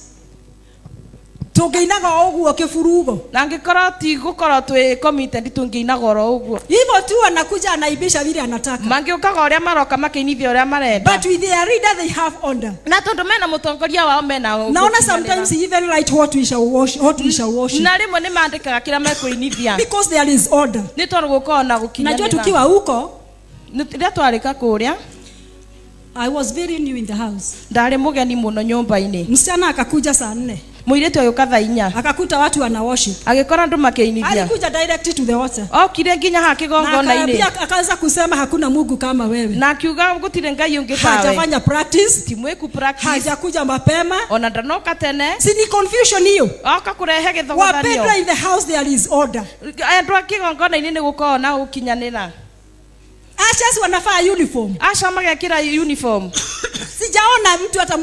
tũngĩinaga ũguo kĩburugo.
Na angĩkorwo ti gũkorwo twĩ committed tũngĩinaga oro ũguo.
Hivyo tu anakuja anaibisha vile anataka.
Mangĩũkaga ũrĩa maroka makĩinithia ũrĩa marenda.
But with their leader they have order.
Na tondũ mena mũtongoria wao mena ũguo.
Naona sometimes he even write what we shall worship.
Na rĩmwe nĩ maandĩkaga kĩrĩa mekũinithia.
Because there is order.
Nĩ tondũ gũkorwo na gũkinyanĩra.
Najua tukiwa huko,
rĩrĩa twarĩka kũrĩa,
I was very new in the house.
Ndarĩ mũgeni mũno nyũmba-inĩ.
Msichana akakuja saa 4.
Mũirĩtu agĩũka thaa 4.
Akakuta watu wana worship.
Agĩkora andũ makĩinithia.
Alikuja direct to the altar.
Okire nginya ha kĩgongona-inĩ.
Na akaanza kusema hakuna Mungu kama wewe.
Na akiuga gũtirĩ Ngai ũngĩ tawe.
Hajafanya practice.
Timweku practice.
Hajakuja mapema.
Ona ndanoka tene.
Si ni confusion hiyo.
Oka kũrehe gĩthogothanio.
Wapendwa, in the house there is order.
Andũ a kĩgongona-inĩ nĩ gũkorwo na ũkinyanĩra.
Ashas wanafaa uniform.
Asha magekĩra uniform.
Sijaona mtu hata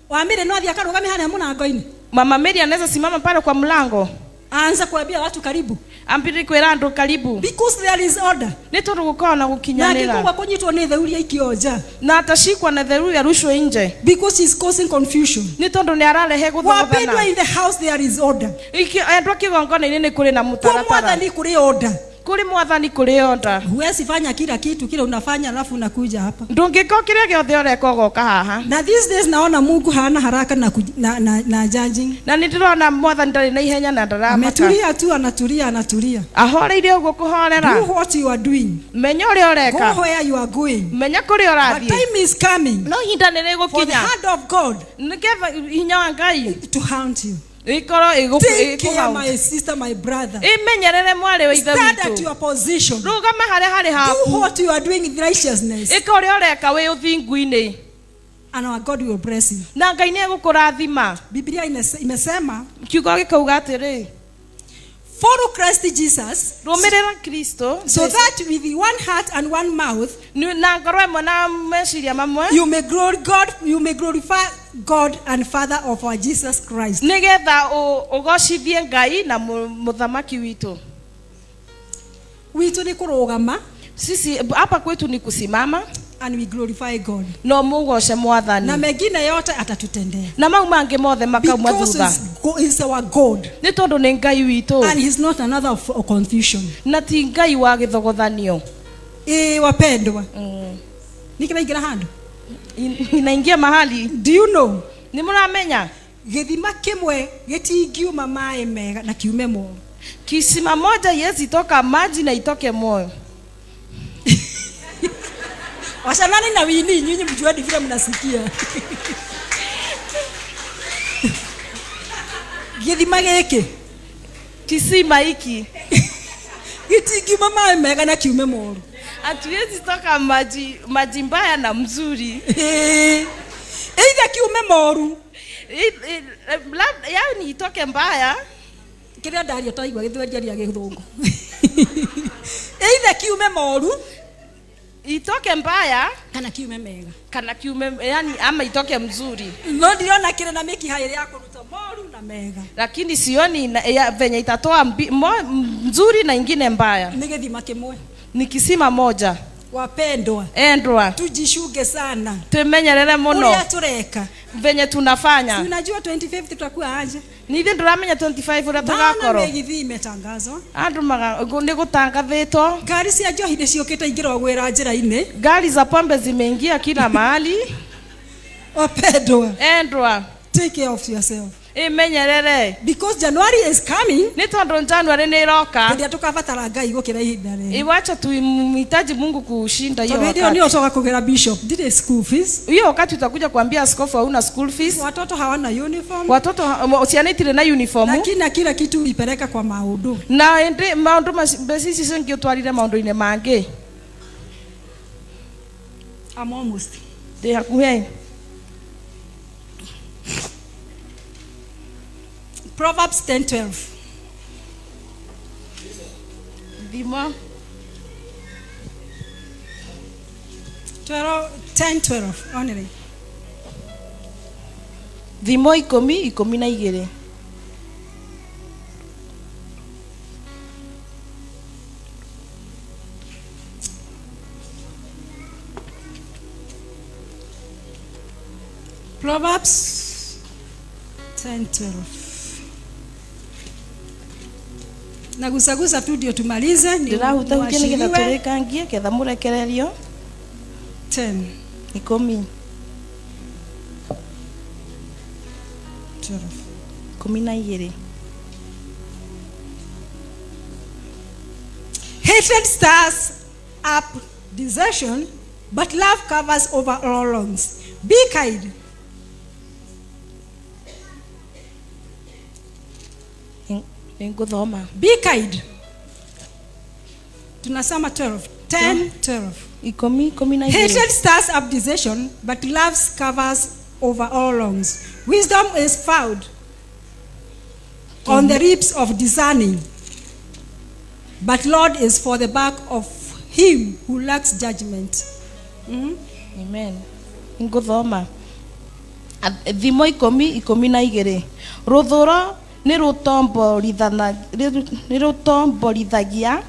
Wamire no athia karugame hana mũrango-inĩ.
Mama Mary anaweza simama pale kwa mlango.
Aanza kuambia watu karibu.
Ambiri kwĩra andũ karibu.
Because there is order.
Nĩ tondũ gũkorwo na gũkinyanĩra.
Na ngĩkũgwa kũnyitwo nĩ theuria ikĩonja.
Na atashikwa na theuria arushwe nje.
Because he's causing confusion.
Nĩ tondũ nĩ ararehe gũthogotana.
Wapendwa, in the house there is order.
Andũ a kĩgongona-inĩ nĩ kũrĩ na mũtaratara.
Kwa Mwathani kũrĩ order.
kuri mwathani kuri onda
Huwezi fanya kila kitu kile unafanya alafu unakuja hapa.
ndungiko kiria giothe ureka goka haha
Na these days naona Mungu hana haraka na judging.
na ndirona mwathani ndari na ihenya na ndaramaka
Ametulia tu, anatulia.
ahoreire uguo kuhorera
Do what you are doing.
menya uria
Go
ureka
where you are going.
menya kuri
But
urathie
time is coming
no hinda nĩ
for the
rĩgũkinya
hand of God
nigetha hinya wa Ngai
to hunt you.
ikorwo
Take care,
ĩgũkũhau
my sister, my brother.
imenyerere mwari wa ithe
Stand at
witũ
your position.
rũgama harĩa harĩ
Do
haku
what you are doing in righteousness,
ĩka ũrĩa ũreka wĩ ũthingu-inĩ
and our God will bless you.
na Ngai nĩ egũkũrathima
Biblia imesema,
kiugo gĩkauga atĩrĩ
follow Christ Jesus,
rũmĩrĩra Kristo
so that with one heart and one mouth
na ngoro ĩmwe na meciria mamwe
you may glorify God and Father of our Jesus Christ.
nigetha ũgocithie Ngai na mũthamaki witũ
Witu ni kurugama
sisi hapa kwetu ni kusimama
and we glorify God.
no mũgoce
Na
mwathani
mengine yote atatutendea.
na mau mangĩ mothe makauma
Because
thutha
is our God,
nĩ tondũ nĩ Ngai witũ
and he's not another of confusion.
na ti Ngai wa gĩthogothanio
Wapendwa, nikiraingira handu.
inaingia mahali
Do you know?
nĩ mũramenya
Githima kimwe gitingiuma mai mega na kiume moru.
kisima moja yezi toka maji na itoke moyo
Washanani na wini nyinyi mjue vile mnasikia. Githima giki
kisima hiki
gitingiuma mai mega na kiume moru.
hatuwezi toka maji mbaya na mzuri
Either kiume moru
yani itoke mbaya
kiria ndario taigwa githwenjeria githungu. Either kiume moru
itoke mbaya
kana kiume mega.
yani ama itoke mzuri
No ndiona kile na miki hairi ya kuruta moru na mega.
lakini sioni venye itatoa mzuri na ingine mbaya
Ni githima kimwe.
ni kisima moja
Wapendwa,
endwa
tujishuge sana.
tumenyerere muno
Uria tureka.
venye tunafanya
Unajua 25 tutakuwa aje?
nithi ndũramenya 25 ũrĩa
Maana
tũgakorwo
megithi imetangazwa.
andũ nĩ gũtangathĩtwo
Ngari cia njohi nĩ ciũkĩte ingĩra gwĩra njĩra-inĩ.
gari za pombe zimeingia kila mahali
Wapendwa,
endwa
take care of yourself.
imenyerere
Because January is coming.
nĩ tondũ January nĩ iroka
Hĩndĩ tukabatara Ngai gũkĩra ihinda rĩrĩ.
iwacha tumhitaji Mungu kushinda hiyo
Tondũ hĩndĩ ĩyo
wakati
nĩ ũcoka kũgĩra bishop ndire school fees.
hiyo wakati utakuja kuambia askofu hauna school fees
Watoto hawana uniform.
watoto ciana itirĩ na uniform
Lakini kila kitu ipeleka kwa maundu.
na ende maũndũ macici cengi ũtwarire maũndũ-inĩ mangĩ
I'm almost.
ndĩ hakuhĩ
Proverbs 10:12.
thimo
10:12 only.
thimo 10:12
Proverbs 10:12. Nagusagusa tu ndio tumalize.
ndĩrahutahutia nĩgetha tũrĩkangie ketha mũrekererio
10,
10
12.
12
Hatred stirs up desertion, but love covers over all wrongs. Be kind.
ngũthoma
Be kind. Tunasema 12. 10, 12.
10:12
Hatred stirs up desertion, but love covers over all wrongs. Wisdom is found on the lips of discerning, but Lord is for the back of him who lacks judgment.
amen ngũthoma thimo 10:12 rũthũro nĩ rũtomborithagia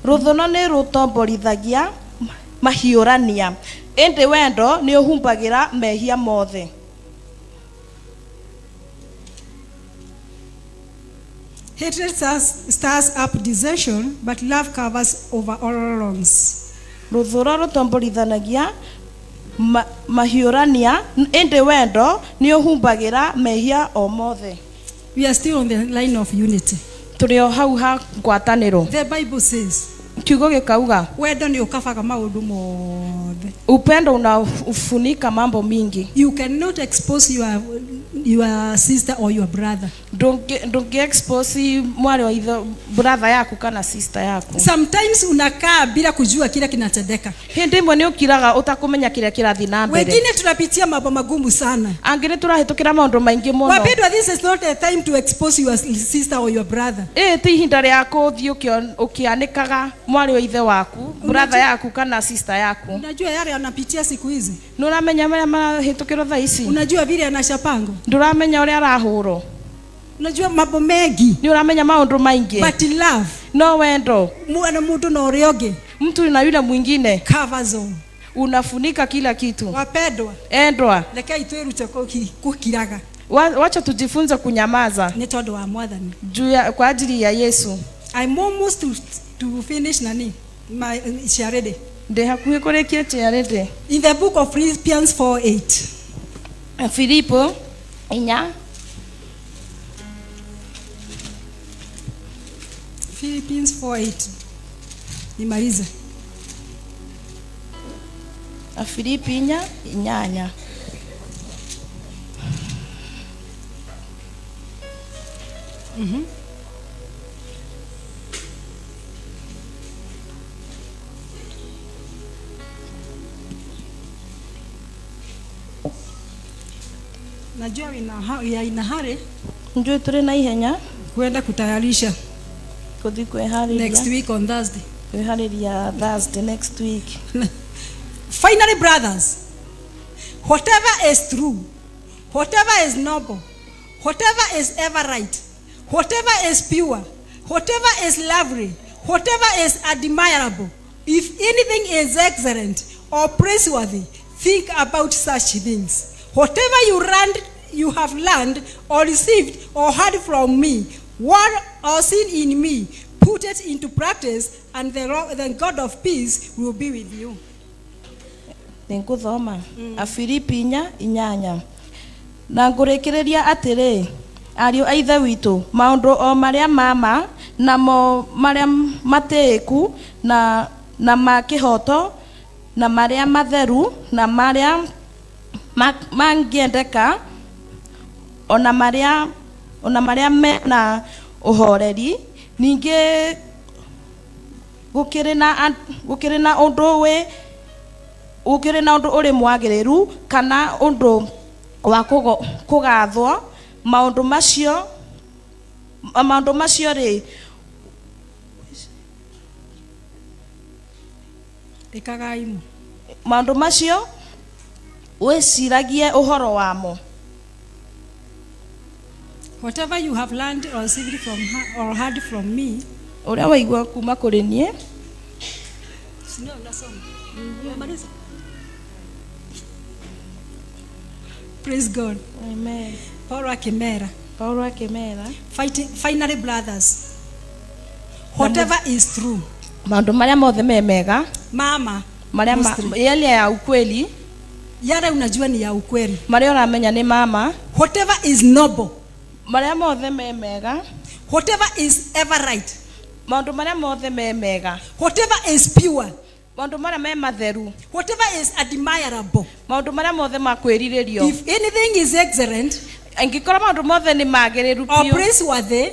rũthũno nĩ rũtomborithagia mahiũrania indi wendo ni uhumbagira mehia mothe.
Hatred stirs up dissension, but love covers over all wrongs.
Ruthuro rutomborithanagia mahiurania, indi wendo ni uhumbagira mehia o mothe.
We are still on the line of unity.
Turi o hau ha ngwataniro.
The Bible says,
Kiugo gikauga,
wendo ni ukafaga maundu mothe.
upendo unafunika mambo mingi.
You cannot expose your sister or your brother.
Don't expose mwari wa itho brother yaku kana sister yaku.
Sometimes unakaa bila kujua kile kinatendeka.
Hindi imwe ni ukiraga utakumenya kile kirathi na mbere.
Wengine tunapitia mambo magumu sana.
Angine turahitukira maundu maingi muno.
Wapendwa, this is not a time to expose your sister or your brother.
Ti ihinda ria kuthi ukianikaga mwari wa ithe waku, brother yaku kana sister yaku.
Unajua yale anapitia siku hizi?
Nuramenya maria marahitukira tha ici.
Unajua vile anashapango?
Nduramenya uria arahuro.
Unajua mambo mengi.
Ni uramenya maundu maingi.
But love,
no wendo,
mwana mtu na urioge,
mtu na yule mwingine
covers all.
Unafunika kila kitu.
Wapendwa,
endwa,
leka itweruche kukiraga.
Wacha tujifunze kunyamaza.
Ni tondu wa Mwathani.
Kwa ajili ya Yesu.
I'm almost to finish nani my charade.
Nde hakuhi kurekia charade.
In the book of Philippians 4:8.
Filipo inya.
Philippians 4:8. Nimalize.
Filipi inyanya.
Najua ina hare.
Njoo turi na ihenya
kwenda kutayarisha
kuthi kwehariria
next week on Thursday.
Kwehariria Thursday next week.
Finally, brothers, whatever is true, whatever is noble, whatever is ever right, whatever is pure, whatever is lovely, whatever is admirable, if anything is excellent or praiseworthy, think about such things. Whatever you have learned or received or heard from me, word or seen in me, put it into practice, and the God of peace will be with you.
Ninkuthoma Afilipi inyanya. Na ngurekereria atiri, ariu a ithe witu, maundu o maria mama na mo maria mateku na makihoto na maria matheru na maria mangiendeka ona maria me na uhoreri, ninge gukire na undu uri mwagiriru kana undu wa kugathwo. Maundu macio ri
ikagaimu.
Maundu macio wiciragie uhoro wamo.
Whatever you have learned or received from her or heard from me,
uria waigua kuma kuri nie.
Praise God.
Amen.
Paulo akimera. Finally, brothers, whatever is true,
maundu maria mothe mega,
mama,
yale ya ukweli,
yale unajua ni ya ukweli,
maria uramenya ni mama,
whatever is noble,
maria mothe mega,
whatever is ever right,
maundu maria mothe mega,
whatever is pure,
maundu maria matheru,
whatever is admirable,
maundu maria mothe makwiriririo,
if anything is excellent,
angikora maundu mothe ni magiriru
or praiseworthy,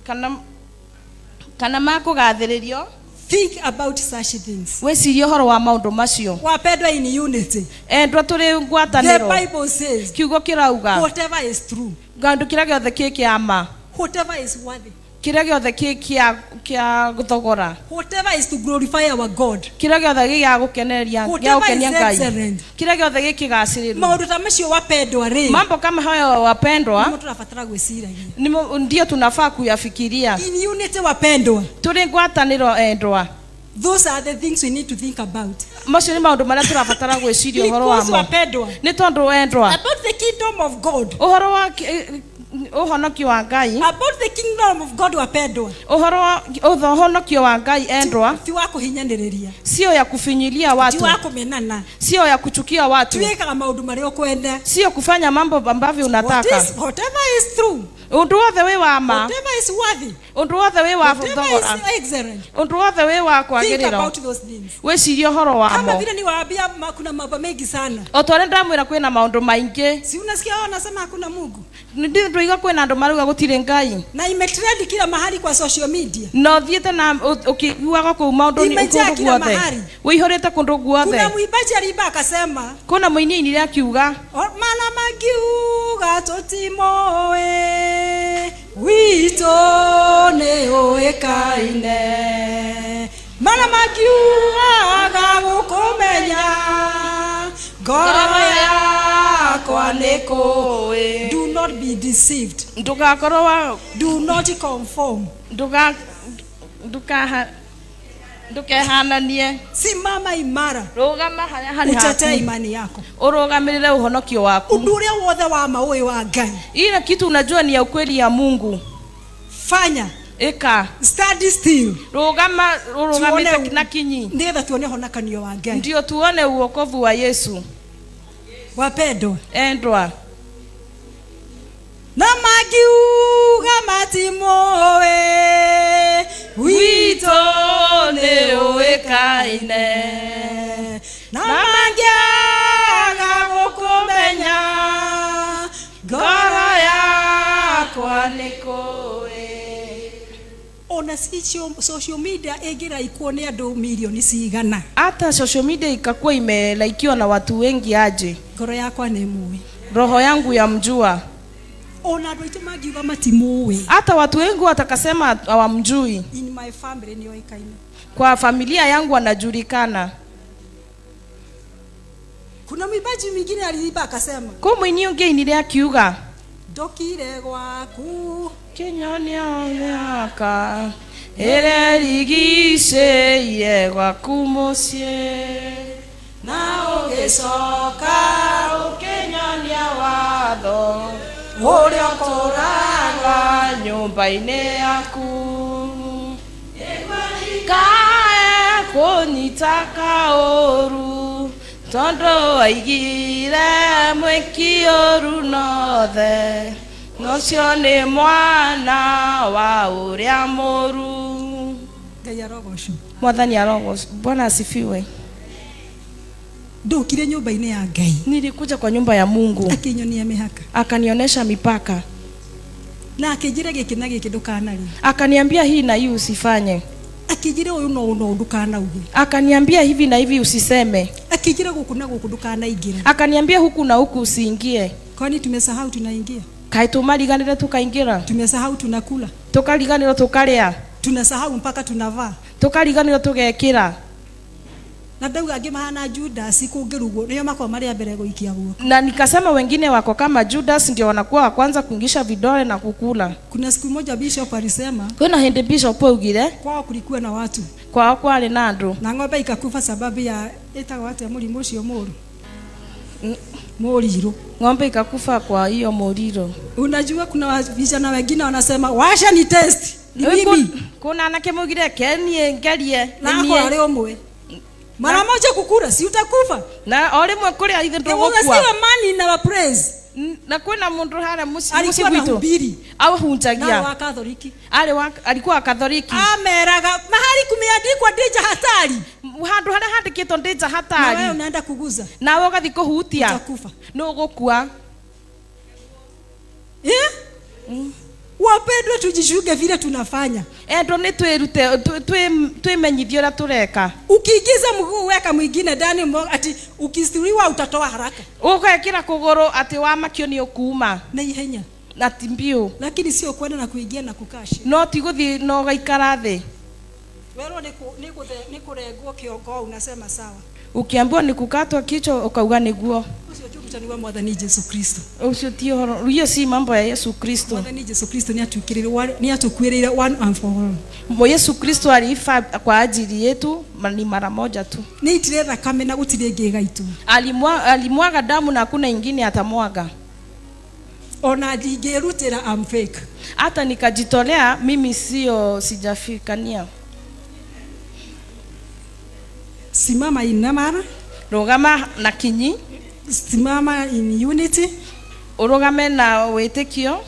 kana makugathiririo,
think about such things.
Wecirie horo wa maundu macio.
Wapendwa in unity.
Endwa turi ngwataniro.
The Bible says,
kiugo kirauga,
whatever is true,
gandu kiria giothe kiama,
whatever is worthy,
kiria giothe kia guthogora,
whatever is to glorify our God,
kiria giothe gia gukeneria Ngai, kiria giothe gikigaciriru.
Maundu ta macio wapendwa ri,
mambo kama hayo wapendwa,
nimo tunafatara gwiciragia,
ndio tunafaa kuyafikiria.
in unity wapendwa,
turi ngwataniro endwa.
Those are the things we need to think about.
Macio nĩ maũndũ marĩa tũrabatara gwĩciria ũhoro
Because
wamo.
wapendwa,
Nĩ tondũ wendwa.
about the kingdom of God.
Ũhoro wa ũhonokio wa Ngai.
About the kingdom of God wapendwa.
Ũhoro wa ũhonokio wa Ngai endwa.
Ti wa kuhinyanĩrĩria.
Sio ya kufinyilia
Ti
watu.
wa kumenana.
Sio ya kuchukia watu.
Tuwekaga maũndũ marĩa ũkwenda.
Sio kufanya mambo ambavyo unataka.
Whatever is true.
Ũndũ wothe wĩ wa ma.
Whatever is worthy.
Ũndũ wothe wĩ wa
Whatever
thogora.
is excellent.
Ũndũ wothe wĩ wa
Think
kwagĩrĩra.
about those things.
Wĩcirie ũhoro
Kama
wamo.
vile niwaambia kuna mambo mengi sana.
O ta ũrĩa ndamwĩra kwĩna maũndũ maingĩ.
Si unasikia wao wanasema hakuna Mungu.
Ndĩiga kwĩna andũ marauga gũtirĩ Ngai.
Na imetrend kila mahali kwa social media.
No thiĩte na ũkĩiguaga kũu maũndũ-inĩ
Imejaa
kũndũ
kila
guothe.
mahali.
Wĩihũrĩte kũndũ guothe.
Kuna mwimbaji aliimba akasema,
Kuna mũini ainire akiuga,
mana magiuga tutimoe wito nĩ ũĩkaine. Mana magiuga gũkũmenya ngoro yakwa nĩ kũĩ. Do not be deceived.
ndũgakorwo wa
Do not conform.
ndũkehananie.
Simama imara.
Rũgama harĩa harĩ
Utetee
haku.
imani yako.
Ũrũgamĩrĩre ũhonokio waku.
Ũndũ ũrĩa wothe wa maũĩ wa Ngai.
Ile kitu unajua ni ya ukweli ya Mungu.
Fanya.
Eka.
Study still.
Rũgamĩte na kinyi.
Nĩgetha tuone honokanio wa Ngai.
Ndio tuone uokovu wa Yesu.
Wapendwa.
Endwa.
Na magiuga matimoe
Wito nĩ ũĩkaine.
na mangĩaga gũkũmenya ngoro yakwa nĩ kũĩ. Ona social media ĩngĩraikwo nĩ andũ milioni cigana.
Hata social media ikakuwa imelaikiwa na watu wengi aje.
Ngoro yakwa nĩ mũĩ.
Roho yangu yamjua.
Ona andũ aitũ mangiuga matimũĩ.
Hata watu wengi watakasema hawamjui.
In my family nĩ oĩkaine.
Kwa familia yangu anajulikana.
Kuna mwimbaji mwingine aliimba akasema,
Kwa mũini ũngĩ ainire akiuga,
ndokire gwaku
kĩnyonia gĩaka ĩrerigicĩirie gwaku mũciĩ,
na ũgĩcoka
ũkĩnyonia watho
ũrĩa ũkũraga
nyũmba-inĩ yaku, kae kũnyita kaũru tondũ waigire mwĩki ũru nothe, nocio nĩ mwana wa ũrĩa mũru.
Ngai arogocwo.
Mwathani arogocwo. Bwana asifiwe.
Ndokire nyũmba-inĩ ya Ngai.
Nilikuja kwa nyumba ya Mungu,
Akinyonia mĩhaka.
akanionyesha mipaka,
Na akĩnjĩra gĩkĩ na gĩkĩ ndũkanarĩ.
akaniambia hii na hii usifanye,
Akĩnjĩra ũyũ no ndũkanauge.
akaniambia hivi na hivi usiseme,
Akĩnjĩra gũkũ na gũkũ ndũkanaingĩra.
akaniambia huku na huku usiingie.
Kwani tumesahau tunaingia?
Kaĩ tumariganĩre tukaingĩra,
Tumesahau tunakula.
tukariganĩrwo tukarĩa,
Tunasahau mpaka tunavaa.
tukariganĩrwo tugekĩra.
Na ndauga angĩ mahana Judas kũngĩrugwo nĩo makwa marĩa mbere gũikia guoko.
Na nikasema wengine wako kama Judas, ndio wanakuwa wa kwanza kuingisha vidole na kukula.
Kuna siku moja bishop alisema
Kuna hindi bishop augire
kwao kulikuwa na watu
kwao kwarĩ na andũ
na ng'ombe ikakufa sababu ya ĩtagwo atĩa mũrimũ ũcio mũru mũrirũ.
ng'ombe ikakufa kwa hiyo mũriro.
Unajua kuna vijana wengine wanasema washa ni test ni mimi
Kuna anake mugire kenie ngerie
na ako arĩ ũmwe mara moja kukura si utakufa.
na o rĩmwe kũrĩa ithe
There was still
ndũgũkua.
a man in our praise
Na kwĩna mũndũ harĩa mũciĩ
alikuwa na
gwitũ
hubiri na
ahunjagia,
wa Katholiki
alikuwa wa Katholiki,
ameraga mahali kumeandikwa danger hatari
handũ harĩa handĩkĩtwo danger
na wewe
hatari,
unaenda kuguza
nawe ũgathiĩ kũhutia
utakufa.
nĩ ũgũkua.
Wapendwa, tujishuge vile tunafanya.
Endwo nĩ twĩrute twĩmenyithie ũrĩa tũreka.
Ukiingiza mguu weka mwingine ndani ati ukistiriwa utatoa haraka
Ũgekĩra kũgũrũ atĩ wamakio nĩ ũkuuma
na ihenya,
na ti mbiũ,
lakini sio kwenda na kuingia na kukaa chini.
no ti gũthiĩ na ũgaikara thĩ.
Wewe ni kurengwo kiongo unasema sawa.
Ukiambiwa ni kukatwa kichwa ukauga niguo.
Ucio mutani wa Mwathani Yesu Kristo.
Ucio ti horo. Hiyo si mambo ya Yesu Kristo.
Mwathani Yesu Kristo ni atukwirire one and for all.
Yesu Kristo alifa kwa ajili yetu ni mara moja tu.
Ni itire thakame na gutire ngigaitu.
Alimwaga damu na hakuna ingine atamwaga.
Ona ndingirutira am fake.
Hata nikajitolea mimi sijafikania.
Simama inamara.
Rogama na kinyi.
Simama in unity.
Urogame na wetekio.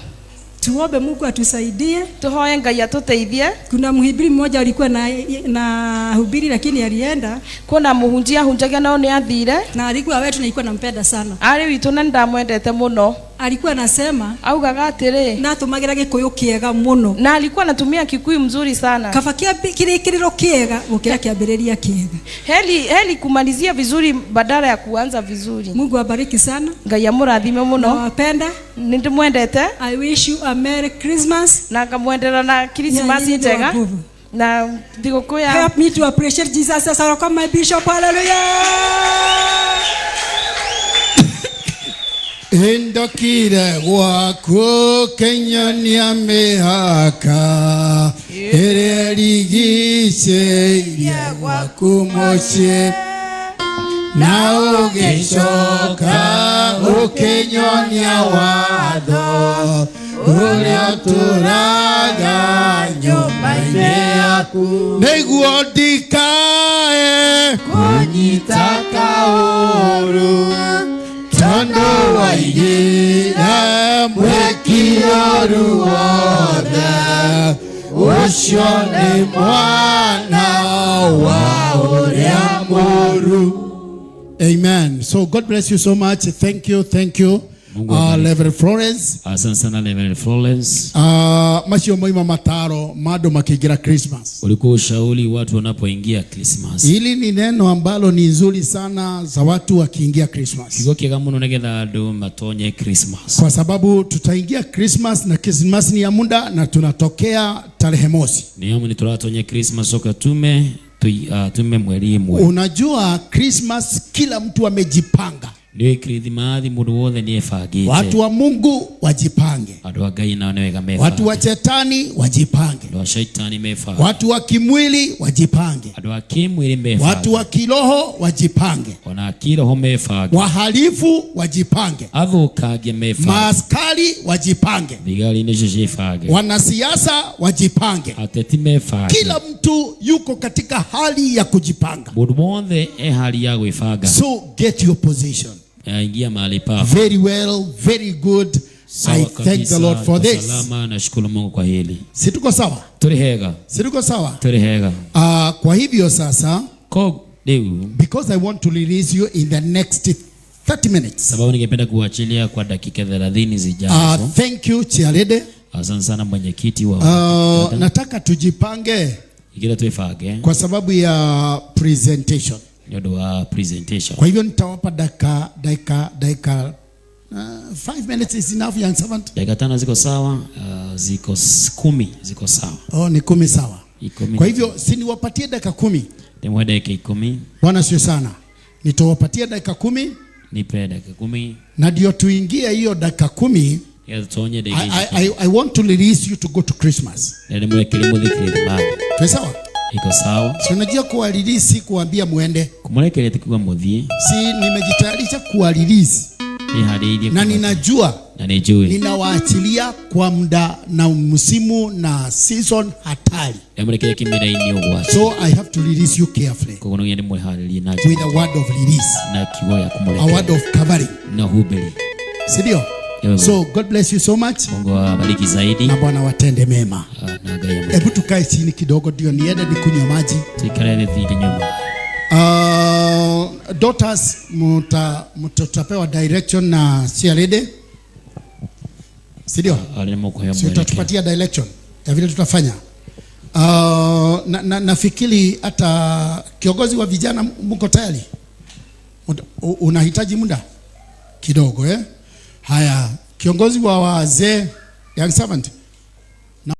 Tuombe Mungu atusaidie.
Tuhoe Ngai atuteithie.
Kuna mhubiri mmoja alikuwa na hubiri lakini alienda.
Kuna muhunjia hunjagia nao ni athire.
Na alikuwa wetu na alikuwa nampenda sana.
Ari witu na ndamwendete muno.
Alikuwa anasema
augaga atiri
na tumagira gikuyu kiega muno.
Na alikuwa anatumia Kikuyu mzuri sana.
Kafakia kirikiriro kiega gukira kiambiriria kiega.
Heli kumalizia vizuri badala ya kuanza vizuri.
Mungu abariki sana.
Ngai amurathime muno.
Nawapenda.
Nindimwendete.
I wish you a Merry Christmas.
Na ngamwendera na Christmas njega. Na thigũkũ ya
help me to appreciate Jesus as my bishop. Hallelujah.
Indokire gwaku Kenya mihaka ĩrĩa rigicĩirie gwaku mũciĩ na ũgĩcoka ũkĩnyonia watho ũrĩa ũtũũraga nyũmba-inĩ yaku nĩguo ndikae kũnyita kaũru tondũ waigĩra mwĩkĩoru wothe ũcio nĩ mwana wa ũrĩa mũũru. Amen. So God bless you so much. Thank you. Reverend Florence.
Asante sana Reverend Florence.
Macio moima mataro mado makiingira Christmas.
Ulikuwa ushauri watu wanapoingia Christmas.
Hili ni neno ambalo ni nzuri sana za watu wakiingia Christmas.
Kigo kiega muno negetha andu matonye Christmas.
Kwa sababu tutaingia Christmas na Christmas ni ya muda na tunatokea tarehe mosi.
Ni turatonye Christmas soka tume mweri imwe.
Unajua Christmas kila mtu amejipanga.
Ndio Christmas mundu wothe ni efagite.
Watu wa Mungu wajipange.
Andu Ngai nao niwega mefa.
Watu wa shetani wajipange.
Andu wa shetani mefa.
Watu wa kimwili wajipange.
Andu wa kimwili mefa.
Watu wa kiroho wajipange.
Wana kiroho mefa.
Wahalifu wajipange.
Athukange mefa.
Maaskari wajipange.
Thigari ni jifage.
Wanasiasa wajipange.
Ateti mefa.
Kila mtu yuko katika hali ya kujipanga.
Mundu wothe hali ya gwifanga.
So get your position.
Ingia mahali pa.
Very well, very good. I thank the Lord for this.
Salama na shukuru Mungu kwa hili.
Si tuko sawa?
Turihega.
Si tuko sawa?
Turihega.
Kwa hivyo sasa because I want to release you in the next 30 minutes.
Sababu ningependa kuachilia kwa dakika 30 zijazo.
Thank you Chialede.
Asante sana mwenyekiti wa
nataka tujipange
ikile tuifage
kwa sababu ya presentation.
Ndio wa presentation.
Kwa hivyo nitawapa dakika 5 minutes is enough, young servant.
Dakika 5 ziko sawa, ziko 10 ziko sawa.
Oh, ni 10 sawa.
10.
Kwa hivyo si niwapatie dakika 10.
Temwa dakika 10.
Bwana sio sana. Nitawapatia dakika 10.
Nipe dakika 10.
Na ndio tuingie hiyo dakika 10. I want to release you to go to Christmas.
Ndio mwekele mudhikiri baba.
Tuwe sawa?
Iko sawa.
Si unajua kuwa release kuambia muende.
Kumulekele tikwa muthie.
Si nimejitayarisha kuwa release. Na ninajua
na nijue
ninawaachilia kwa muda na msimu na season hatari. So I have to release you carefully with a word of release, a word of covering. Sidio? So God bless you so much.
Mungu awabariki zaidi.
Na Bwana watende mema. Hebu tukae chini kidogo ndio niende nikunywe maji.
Tuikale dhidi nyuma.
Daughters mtapewa direction na Chialede. Sidio? So tutatupatia direction ya vile tutafanya. Nafikiri hata kiongozi wa vijana mko tayari? Unahitaji muda kidogo Haya, kiongozi wa wazee, young servant.